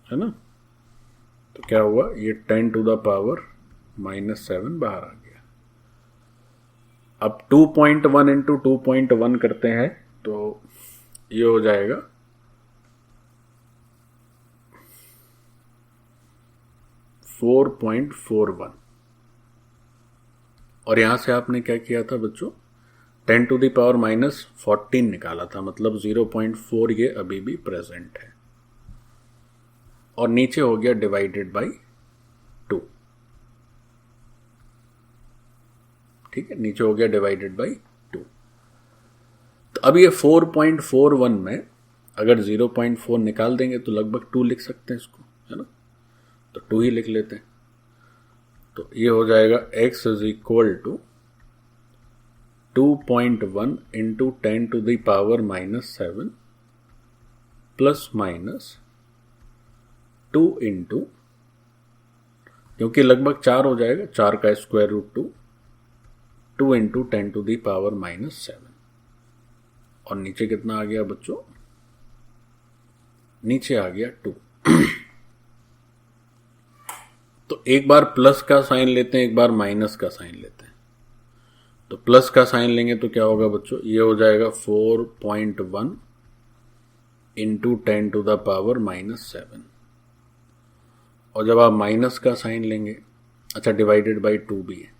है ना। तो क्या हुआ, ये 10⁻⁻7 बाहर आ गया। अब 2.1 इंटू 2.1 करते हैं तो ये हो जाएगा 4.41, और यहां से आपने क्या किया था बच्चों, 10⁻⁻14 निकाला था, मतलब 0.4 ये अभी भी प्रेजेंट है, और नीचे हो गया डिवाइडेड बाई 2, ठीक है, नीचे हो गया डिवाइडेड बाई 2। तो अब ये 4.41 में अगर 0.4 निकाल देंगे तो लगभग 2 लिख सकते हैं इसको, है ना। तो 2 ही लिख लेते हैं। तो ये हो जाएगा x is equal to 2.1 into 10⁻⁻7 plus minus 2 into, क्योंकि लगभग 4 हो जाएगा, 4 का स्क्वायर रूट 2 इंटू 10⁻⁻7, और नीचे कितना आ गया बच्चों, नीचे आ गया 2। तो एक बार प्लस का साइन लेते हैं, एक बार माइनस का साइन लेते हैं। तो प्लस का साइन लेंगे तो क्या होगा बच्चों, ये हो जाएगा 4.1 इंटू 10⁻⁻7, और जब आप माइनस का साइन लेंगे, अच्छा डिवाइडेड बाई 2 भी है,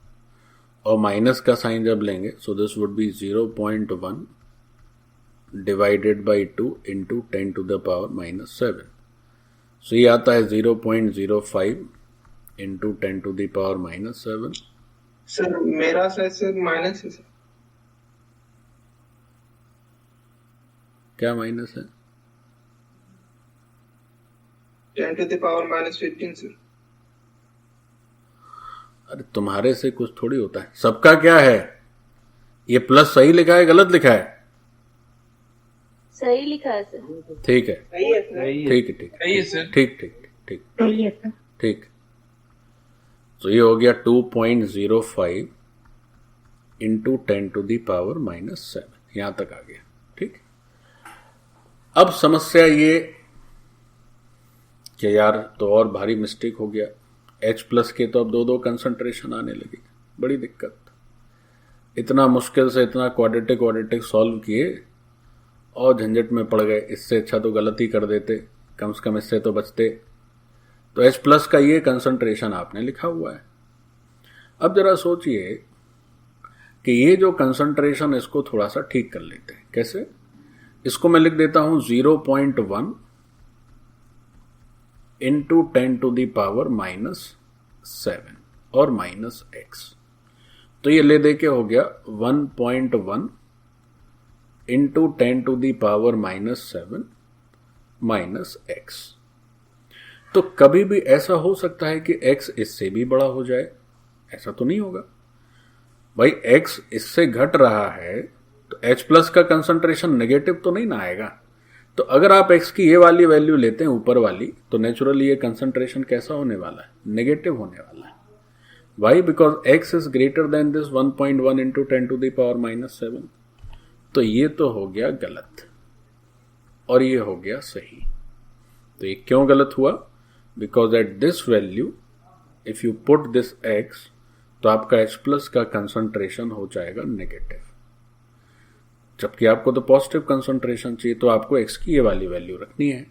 और माइनस का साइन जब लेंगे so this would be 0.1 divided by 2 into 10⁻⁻7। सो ये आता है 0.05 इंटू 10⁻⁻7। सर मेरा साइज माइनस है सर। क्या माइनस है? 10⁻⁻15 सर। अरे तुम्हारे से कुछ थोड़ी होता है, सबका क्या है, ये प्लस सही लिखा है गलत लिखा है? सही लिखा है सर। ठीक है, सही है सर। ठीक है, ठीक सही है सर। ठीक ठीक। ठीक यस सर। ठीक। तो ये हो गया 2.05 इंटू 10⁻⁻⁷ यहां तक आ गया। ठीक। अब समस्या ये कि यार तो और भारी मिस्टेक हो गया, H+ के तो अब दो दो कंसंट्रेशन आने लगे, बड़ी दिक्कत। इतना मुश्किल से इतना क्वाड्रेटिक सॉल्व किए और झंझट में पड़ गए। इससे अच्छा तो गलती कर देते, कम से कम इससे तो बचते। तो H+ का ये कंसंट्रेशन आपने लिखा हुआ है। अब जरा सोचिए कि ये जो कंसंट्रेशन, इसको थोड़ा सा ठीक कर लेते हैं। कैसे? इसको मैं लिख देता हूं 0.1 इंटू 10⁻⁻7 और -x। तो ये ले दे के हो गया 1.1 इंटू 10⁻⁻7 -x। तो कभी भी ऐसा हो सकता है कि x इससे भी बड़ा हो जाए, ऐसा तो नहीं होगा भाई। x इससे घट रहा है तो H+ का कंसंट्रेशन नेगेटिव तो नहीं ना आएगा। तो अगर आप x की ये वाली वैल्यू लेते हैं ऊपर वाली, तो नेचुरली ये कंसंट्रेशन कैसा होने वाला है? नेगेटिव होने वाला है। Why? Because x is greater than this 1.1 into 10⁻⁻7। तो ये तो हो गया गलत और ये हो गया सही। तो ये क्यों गलत हुआ? Because at this value if you put this x, तो आपका H+ का कंसंट्रेशन हो जाएगा नेगेटिव, जबकि आपको तो पॉजिटिव कंसंट्रेशन चाहिए। तो आपको x की ये वाली वैल्यू रखनी है,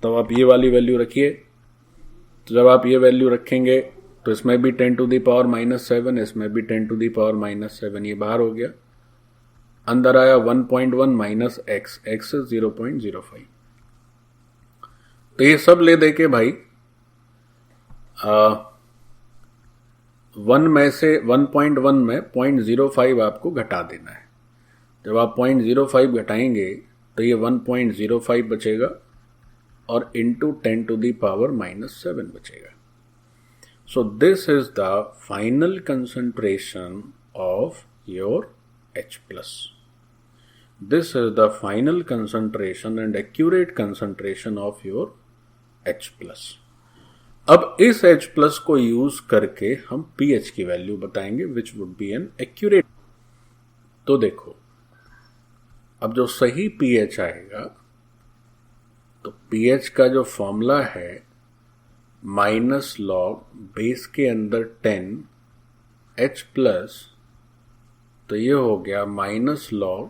तब आप ये वाली वैल्यू रखिए। तो जब आप ये वैल्यू रखेंगे तो इसमें भी 10⁻⁻7, इसमें भी 10⁻⁻7, ये बाहर हो गया। अंदर आया 1.1 माइनस x, x is 0.05। तो ये सब ले दे के भाई 1 में से 1.1 में 0.05 आपको घटा देना है। जब आप 0.05 घटाएंगे तो ये 1.05 बचेगा और इंटू 10⁻⁻7 बचेगा। सो this is the final concentration of your H+. This is the final concentration and accurate concentration of your H+. अब इस H+ को यूज करके हम pH की वैल्यू बताएंगे which would be an accurate। तो देखो, अब जो सही pH आएगा, तो pH का जो फॉर्मूला है -log बेस के अंदर 10 H+, तो ये हो गया -log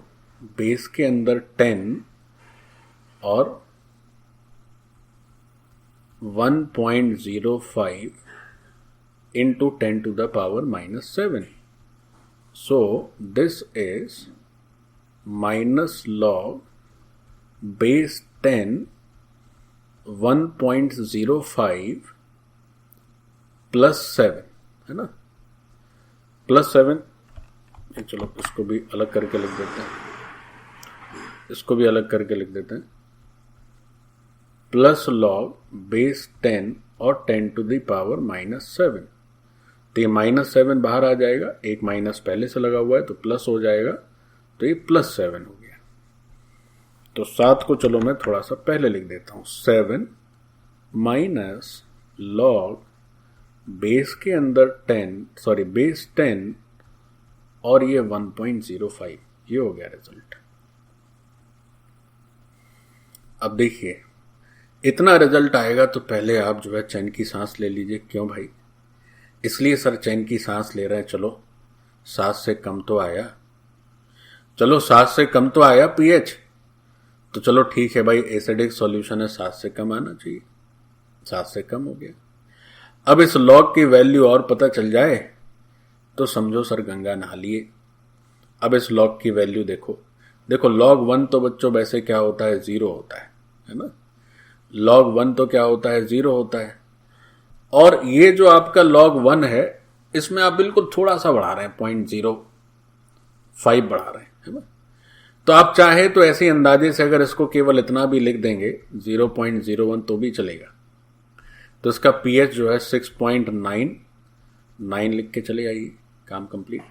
बेस के अंदर 10 और 1.05 into 10⁻⁻7। So this is -log base 10 1.05 +7, है ना, +7। चलो इसको भी अलग करके लिख देते हैं, इसको भी अलग करके लिख देते हैं। +log बेस 10 और 10⁻⁻7। तो ये -7 बाहर आ जाएगा, एक माइनस पहले से लगा हुआ है तो प्लस हो जाएगा, तो ये +7 हो गया। तो 7 को चलो मैं थोड़ा सा पहले लिख देता हूं। 7 -log बेस के अंदर 10, बेस 10 और ये 1.05, ये हो गया रिजल्ट। अब देखिए, इतना रिजल्ट आएगा तो पहले आप जो है चैन की सांस ले लीजिए। क्यों भाई? इसलिए सर चैन की सांस ले रहे हैं। चलो 7 से कम तो आया, चलो 7 से कम तो आया pH, तो चलो ठीक है भाई, एसिडिक सॉल्यूशन है, 7 से कम आना चाहिए, 7 से कम हो गया। अब इस लॉग की वैल्यू और पता चल जाए तो समझो सर गंगा नहा लिए। अब इस लॉग की वैल्यू देखो, log 1 तो बच्चों वैसे क्या होता है? 0 होता है ना। log 1 तो क्या होता है? 0 होता है। और ये जो आपका log 1 है, इसमें आप बिल्कुल थोड़ा सा बढ़ा रहे हैं, 0.05 बढ़ा रहे हैं, है ना। तो आप चाहे तो ऐसे अंदाजे से अगर इसको केवल इतना भी लिख देंगे 0.01 तो भी चलेगा। तो इसका pH जो है 6.99 लिख के चले आइए, काम कंप्लीट।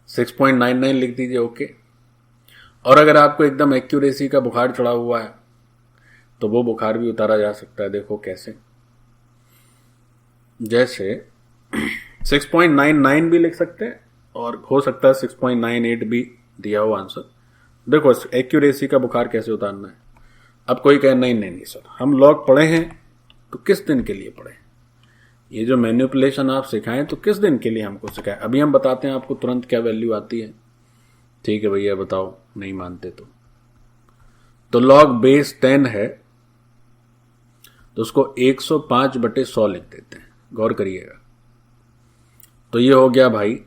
6.99 लिख दीजिए, ओके। और अगर आपको एकदम एक्यूरेसी का बुखार चढ़ा हुआ है तो वो बुखार भी उतारा जा सकता है। देखो कैसे, जैसे 6.99 भी लिख सकते हैं और हो सकता है 6.98 भी दिया हो आंसर। देखो एक्यूरेसी का बुखार कैसे उतारना है। अब कोई कहे नहीं नहीं नहीं सर, हम लॉग पढ़े हैं तो किस दिन के लिए पढ़े, ये जो मैनिपुलेशन आप सिखाएं तो किस दिन के लिए हमको सिखाएं। अभी हम बताते हैं आपको तुरंत क्या वैल्यू आती है। ठीक है भैया बताओ, नहीं मानते तो लॉग बेस 10 है तो उसको 105/100 लिख देते हैं। गौर करिएगा, तो ये हो गया भाई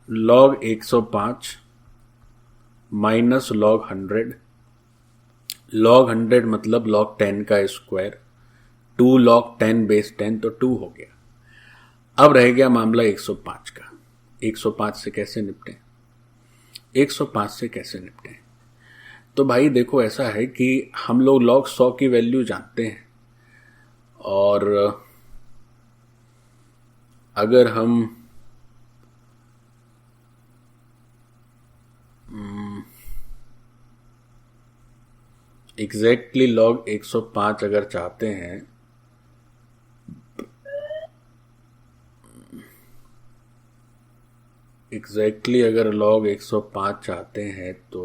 log 105 माइनस log 100। log 100 मतलब log 10 का स्क्वायर, 2 log 10 बेस 10 तो 2 हो गया। अब रह गया मामला 105 का। 105 से कैसे निपटें, 105 से कैसे निपटें? तो भाई देखो ऐसा है कि हम लोग log 100 की वैल्यू जानते हैं, और अगर हम एग्जैक्टली log 105 अगर चाहते हैं अगर log 105 चाहते हैं तो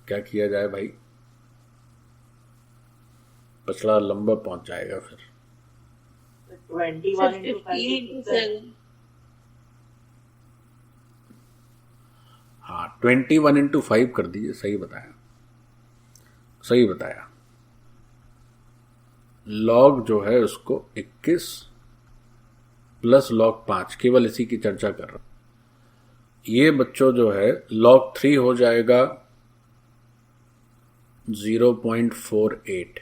क्या किया जाए भाई, पछड़ा लंबा पहुंच जाएगा फिर। 21 into 5 हाँ 21 into 5 कर दीजिए। सही बताया, सही बताया। log जो है उसको 21 प्लस log 5, केवल इसी की चर्चा कर रहा हूं। ये बच्चों जो है log 3 हो जाएगा 0.48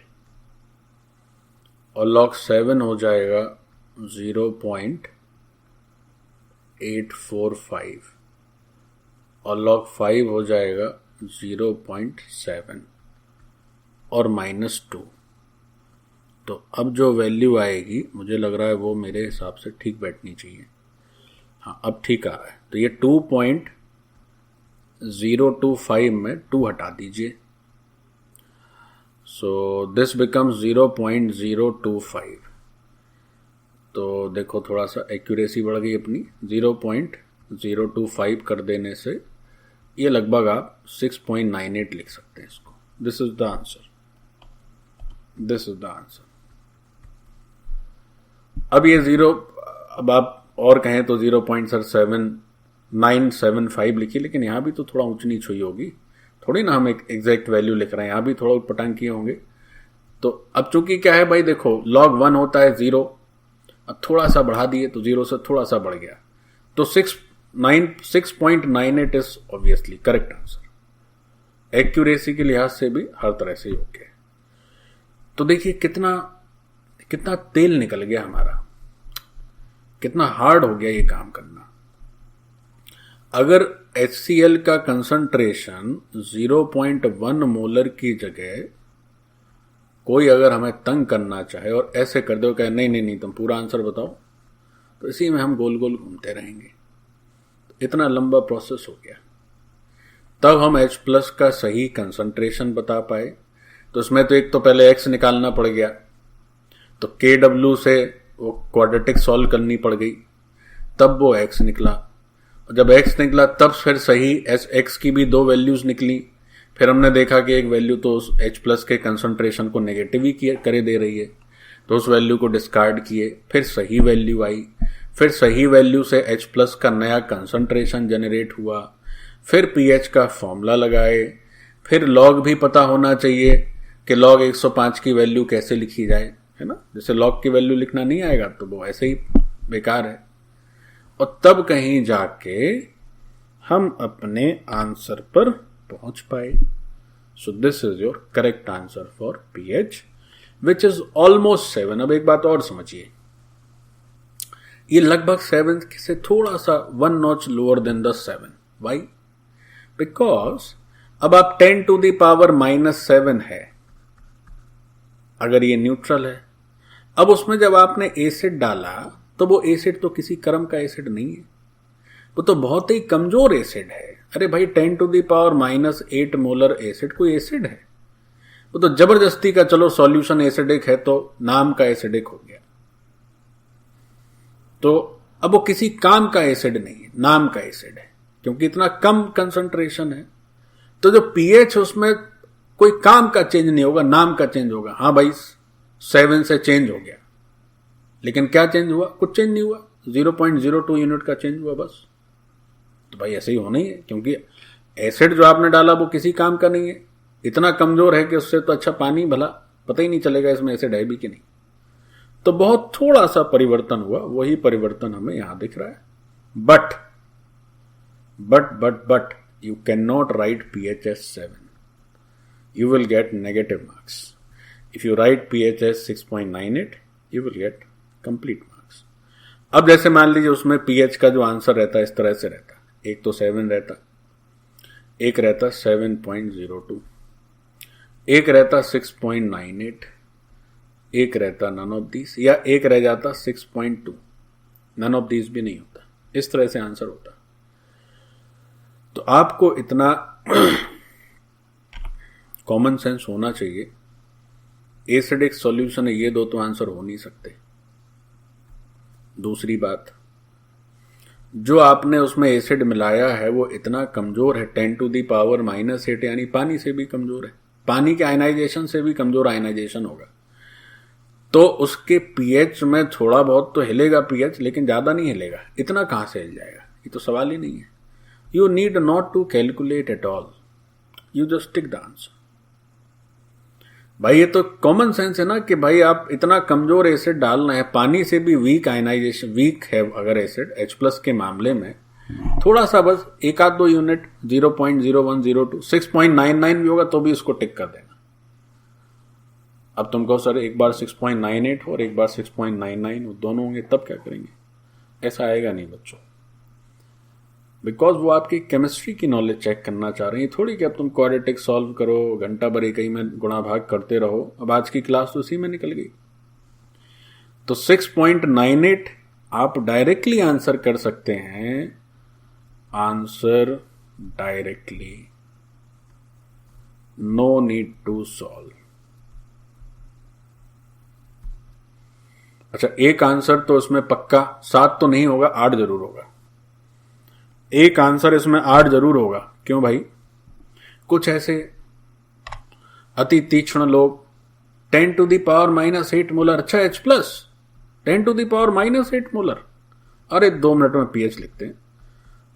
और log 7 हो जाएगा 0.845 और log 5 हो जाएगा 0.7 और -2। तो अब जो वैल्यू आएगी मुझे लग रहा है वो मेरे हिसाब से ठीक बैठनी चाहिए। हाँ अब ठीक आ रहा है। तो ये 2.025 में 2 हटा दीजिए, सो दिस बिकम्स 0.025। तो देखो थोड़ा सा एक्यूरेसी बढ़ गई अपनी, 0.025 कर देने से ये लगभग आप 6.98 लिख सकते हैं इसको। This is the answer, this is the answer. अब ये अब आप और कहें तो 0.7975 लिखिए, लेकिन यहां भी तो थोड़ा ऊंच नीच हुई होगी, थोड़ी ना हम एक एग्जैक्ट वैल्यू लिख रहे हैं, यहां भी थोड़ा उटपटांग किए होंगे। तो अब चूंकि क्या है भाई, देखो log 1 होता है 0, अब थोड़ा सा बढ़ा दिए तो 0 से थोड़ा सा बढ़ गया, तो 6.98 is obviously correct answer. Accuracy के लिहाज से भी हर तरह से योग्य है। तो देखिए कितना कितना तेल निकल गया हमारा, कितना हार्ड हो गया ये काम करना। अगर HCl का कंसंट्रेशन 0.1 मोलर की जगह कोई अगर हमें तंग करना चाहे और ऐसे कर दो कहे नहीं नहीं नहीं तुम पूरा आंसर बताओ, तो इसी में हम गोल गोल घूमते रहेंगे। तो इतना लंबा प्रोसेस हो गया। तब हम H+ का सही कंसंट्रेशन बता पाए। तो उसमें तो एक तो पहले X निकालना पड़ गया, तो KW से वो क्वाड्रेटिक सॉल्व करनी पड़ गई, तब वो X निकला। जब X निकला तब फिर सही X की भी 2 वैल्यूज निकली। फिर हमने देखा कि एक वैल्यू तो उस H+ के कंसंट्रेशन को नेगेटिव ही करे दे रही है, तो उस वैल्यू को डिस्कार्ड किए। फिर सही वैल्यू आई, फिर सही वैल्यू से H+ का नया कंसंट्रेशन जनरेट हुआ। फिर pH का फॉर्मूला लगाए। फिर log भी पता होना चाहिए कि log 105 की वैल्यू कैसे लिखी जाए, है ना। जैसे log की वैल्यू लिखना नहीं आएगा तो वो ऐसे ही बेकार है। और तब कहीं जाके हम अपने आंसर पर पहुंच पाए। सो this is your correct answer for pH which is almost 7। अब एक बात और समझिए, ये लगभग 7 से थोड़ा सा 1 notch lower than the 7। Why? Because अब आप 10 to the power -7 है, अगर ये न्यूट्रल है। अब उसमें जब आपने एसिड डाला तो वो एसिड तो किसी क्रम का एसिड नहीं है, वो तो बहुत ही कमजोर एसिड है। अरे भाई 10 to the power -8 molar acid कोई एसिड है? वो तो जबरदस्ती का चलो सॉल्यूशन एसिडिक है तो नाम का एसिडिक हो गया। तो अब वो किसी काम का एसिड नहीं है, नाम का एसिड है, क्योंकि इतना कम कंसंट्रेशन है। तो जो पीएच उसमें कोई काम का चेंज नहीं होगा, नाम का चेंज होगा। हाँ भाई 7 से चेंज हो गया, लेकिन क्या चेंज हुआ? कुछ चेंज नहीं हुआ, 0.02 यूनिट का चेंज हुआ बस। तो भाई ऐसे ही होना ही है, क्योंकि एसिड जो आपने डाला वो किसी काम का नहीं है, इतना कमजोर है कि उससे तो अच्छा पानी भला पता ही नहीं चलेगा इसमें एसिड है भी कि नहीं। तो बहुत थोड़ा सा परिवर्तन हुआ, वही परिवर्तन हमें यहां दिख रहा है। But you can not right pH as 7. You will get negative marks. If you write pH as 6.98, you will get complete marks. अब जैसे मान लीजिए उसमें pH का जो आंसर रहता है इस तरह से रहता, एक तो 7 रहता, एक रहता 7.02, एक रहता 6.98, एक रहता none of these, या एक रह जाता 6.2, none of these भी नहीं होता। इस तरह से आंसर होता। तो आपको इतना कॉमन सेंस होना चाहिए, एसिडिक सॉल्यूशन है ये दो तो आंसर हो नहीं सकते। दूसरी बात, जो आपने उसमें एसिड मिलाया है वो इतना कमजोर है, 10⁻⁻8, यानी पानी से भी कमजोर है, पानी के आयनाइजेशन से भी कमजोर आयनाइजेशन होगा। तो उसके पीएच में थोड़ा बहुत तो हिलेगा पीएच, लेकिन ज्यादा नहीं हिलेगा। इतना कहां से हिल जाएगा, ये तो सवाल ही नहीं है। You need not to calculate at all, you just tick the answer. भाई ये तो कॉमन सेंस है ना कि भाई आप इतना कमजोर एसिड डालना है, पानी से भी वीक आयनाइजेशन, वीक है अगर एसिड H+ के मामले में, थोड़ा सा बस 1-2 यूनिट 0.0102 6.99 भी होगा तो भी उसको टिक कर देना। अब तुम कहो सर एक बार 6.98 हो और एक बार 6.99 हो, दोनों होंगे तब क्या करेंगे? ऐसा आएगा नहीं बच्चों, बिकॉज वो आपकी केमिस्ट्री की नॉलेज चेक करना चाह रहे हैं, थोड़ी कि अब तुम क्वाड्रेटिक सॉल्व करो, घंटा भर एक ही में गुणा भाग करते रहो। अब आज की क्लास तो उसी में निकल गई। तो 6.98 आप डायरेक्टली आंसर कर सकते हैं, answer directly, no need to solve. अच्छा, एक आंसर तो इसमें पक्का 7 तो नहीं होगा, 8 जरूर होगा। एक आंसर इसमें 8 जरूर होगा। क्यों भाई? कुछ ऐसे अति तीक्ष्ण लोग 10⁻⁻8 मोलर, अच्छा H+, 10⁻�8 मोलर, अरे 2 मिनट में pH लिखते हैं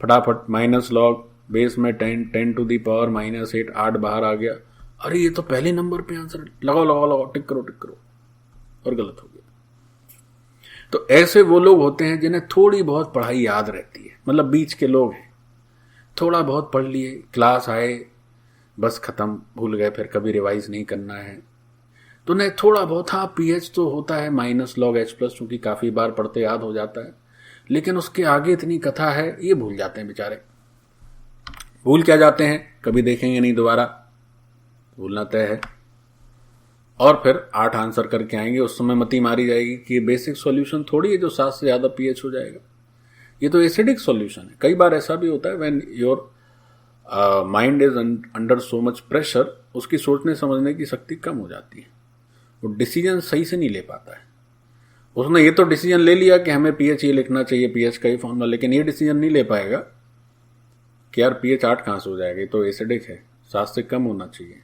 फटाफट, माइनस लॉग बेस में 10⁻⁻8, 8 बाहर आ गया। अरे ये तो पहले नंबर पे आंसर, लगाओ टिक करो, और गलत हो गया। तो ऐसे वो लोग होते हैं जिन्हें थोड़ी बहुत पढ़ाई याद रहती है, मतलब बीच के लोग हैं, थोड़ा बहुत पढ़ लिए, क्लास आए बस खत्म, भूल गए, फिर कभी रिवाइज नहीं करना है। तो नहीं, थोड़ा बहुत, हाँ पीएच तो होता है माइनस लॉग H+, क्योंकि काफी बार पढ़ते याद हो जाता है, लेकिन उसके आगे इतनी कथा है, ये भूल जाते हैं बेचारे। भूल क्या जाते हैं? कभी देखेंगे नहीं दोबारा, भूलना तय है। और फिर 8 आंसर करके आएंगे, उस समय मती मारी जाएगी कि ये बेसिक सॉल्यूशन थोड़ी है जो 7 से ज्यादा पीएच हो जाएगा, ये तो एसिडिक सॉल्यूशन है। कई बार ऐसा भी होता है, when your mind is under so much pressure, उसकी सोचने समझने की शक्ति कम हो जाती है, वो डिसीजन सही से नहीं ले पाता है। उसने ये तो डिसीजन ले लिया कि हमें पीएच ये लिखना चाहिए, पीएच का ही फॉर्मूला, लेकिन ये डिसीजन नहीं ले पाएगा कि यार पीएच 8 कहां से हो जाएगा, ये तो एसिडिक है, 7 से कम होना चाहिए।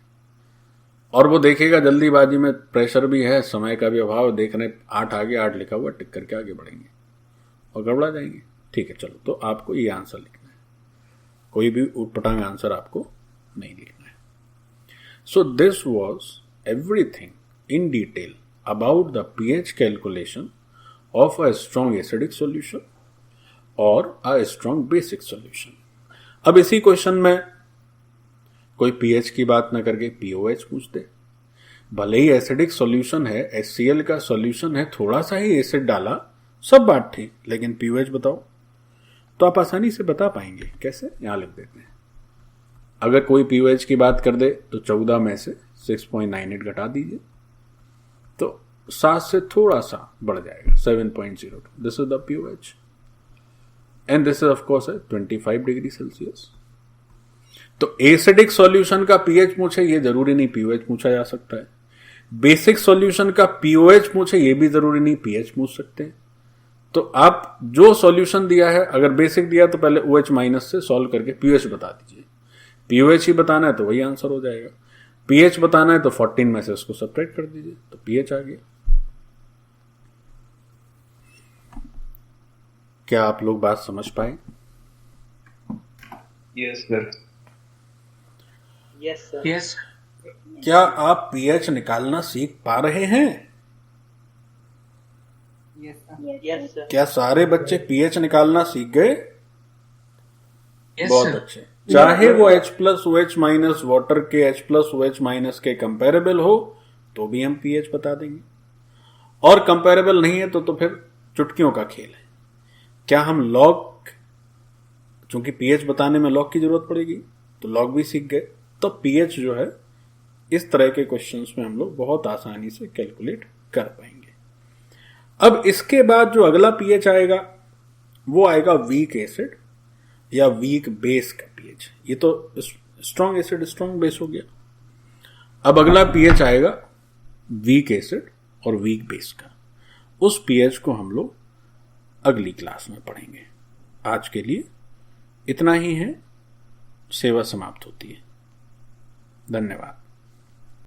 और वो देखेगा जल्दीबाजी में, प्रेशर भी है, समय का भी अभाव, देखने 8 आगे 8 लिखा हुआ, टिक करके आगे बढ़ेंगे और गड़बड़ा जाएंगे। ठीक है, चलो, तो आपको ये आंसर लिखना है, कोई भी उटपटांग आंसर आपको नहीं लिखना है। So this was everything in detail about the pH calculation of a strong acidic solution और अ स्ट्रॉन्ग बेसिक सॉल्यूशन। अब इसी क्वेश्चन में कोई pH की बात ना करके pOH पूछते, भले ही एसिडिक सॉल्यूशन है, HCl का सॉल्यूशन है, थोड़ा सा ही एसिड डाला, सब बात ठीक, लेकिन pOH बताओ, तो आप आसानी से बता पाएंगे। कैसे? यहां लिख देते हैं। अगर कोई pOH की बात कर दे तो 14 में से 6.98 घटा दीजिए, तो 7 से थोड़ा सा बढ़ जाएगा, 7.02। This is the pOH and this is of course 25 degree Celsius. तो एसिडिक सॉल्यूशन का पीएच पूछे ये जरूरी नहीं पीओएच पूछा जा सकता है। बेसिक सॉल्यूशन का पीओएच पूछे ये भी जरूरी नहीं पीएच पूछ सकते हैं। तो आप जो सॉल्यूशन दिया है, अगर बेसिक दिया तो पहले OH माइनस से सॉल्व करके पीओएच बता दीजिए। पीओएच ही बताना है तो वही आंसर हो जाएगा। पीएच बताना है तो 14 में से उसको सब्ट्रैक्ट कर दीजिए तो पीएच आ गया। क्या आप लोग बात समझ पाए? Yes sir. Yes sir. Yes. क्या आप पीएच निकालना सीख पा रहे हैं? Yes sir. क्या सारे बच्चे पीएच निकालना सीख गए? यस बहुत सर। अच्छे। चाहे वो H plus OH minus water के H प्लस OH माइनस के कंपेरेबल हो तो भी हम पीएच बता देंगे, और कंपेरेबल नहीं है तो फिर चुटकियों का खेल है। क्या हम लॉग, चूंकि पीएच बताने में लॉग की जरूरत पड़ेगी तो लॉग भी सीख गए। तो पीएच जो है इस तरह के क्वेश्चंस में हम लोग बहुत आसानी से कैलकुलेट कर पाएंगे। अब इसके बाद जो अगला पीएच आएगा वो आएगा वीक एसिड या वीक बेस का पीएच। ये तो स्ट्रॉन्ग एसिड स्ट्रॉन्ग बेस हो गया। अब अगला पीएच आएगा वीक एसिड और वीक बेस का। उस पीएच को हम लोग अगली क्लास में पढ़ेंगे। आज के लिए इतना ही है। सेवा समाप्त होती है। धन्यवाद।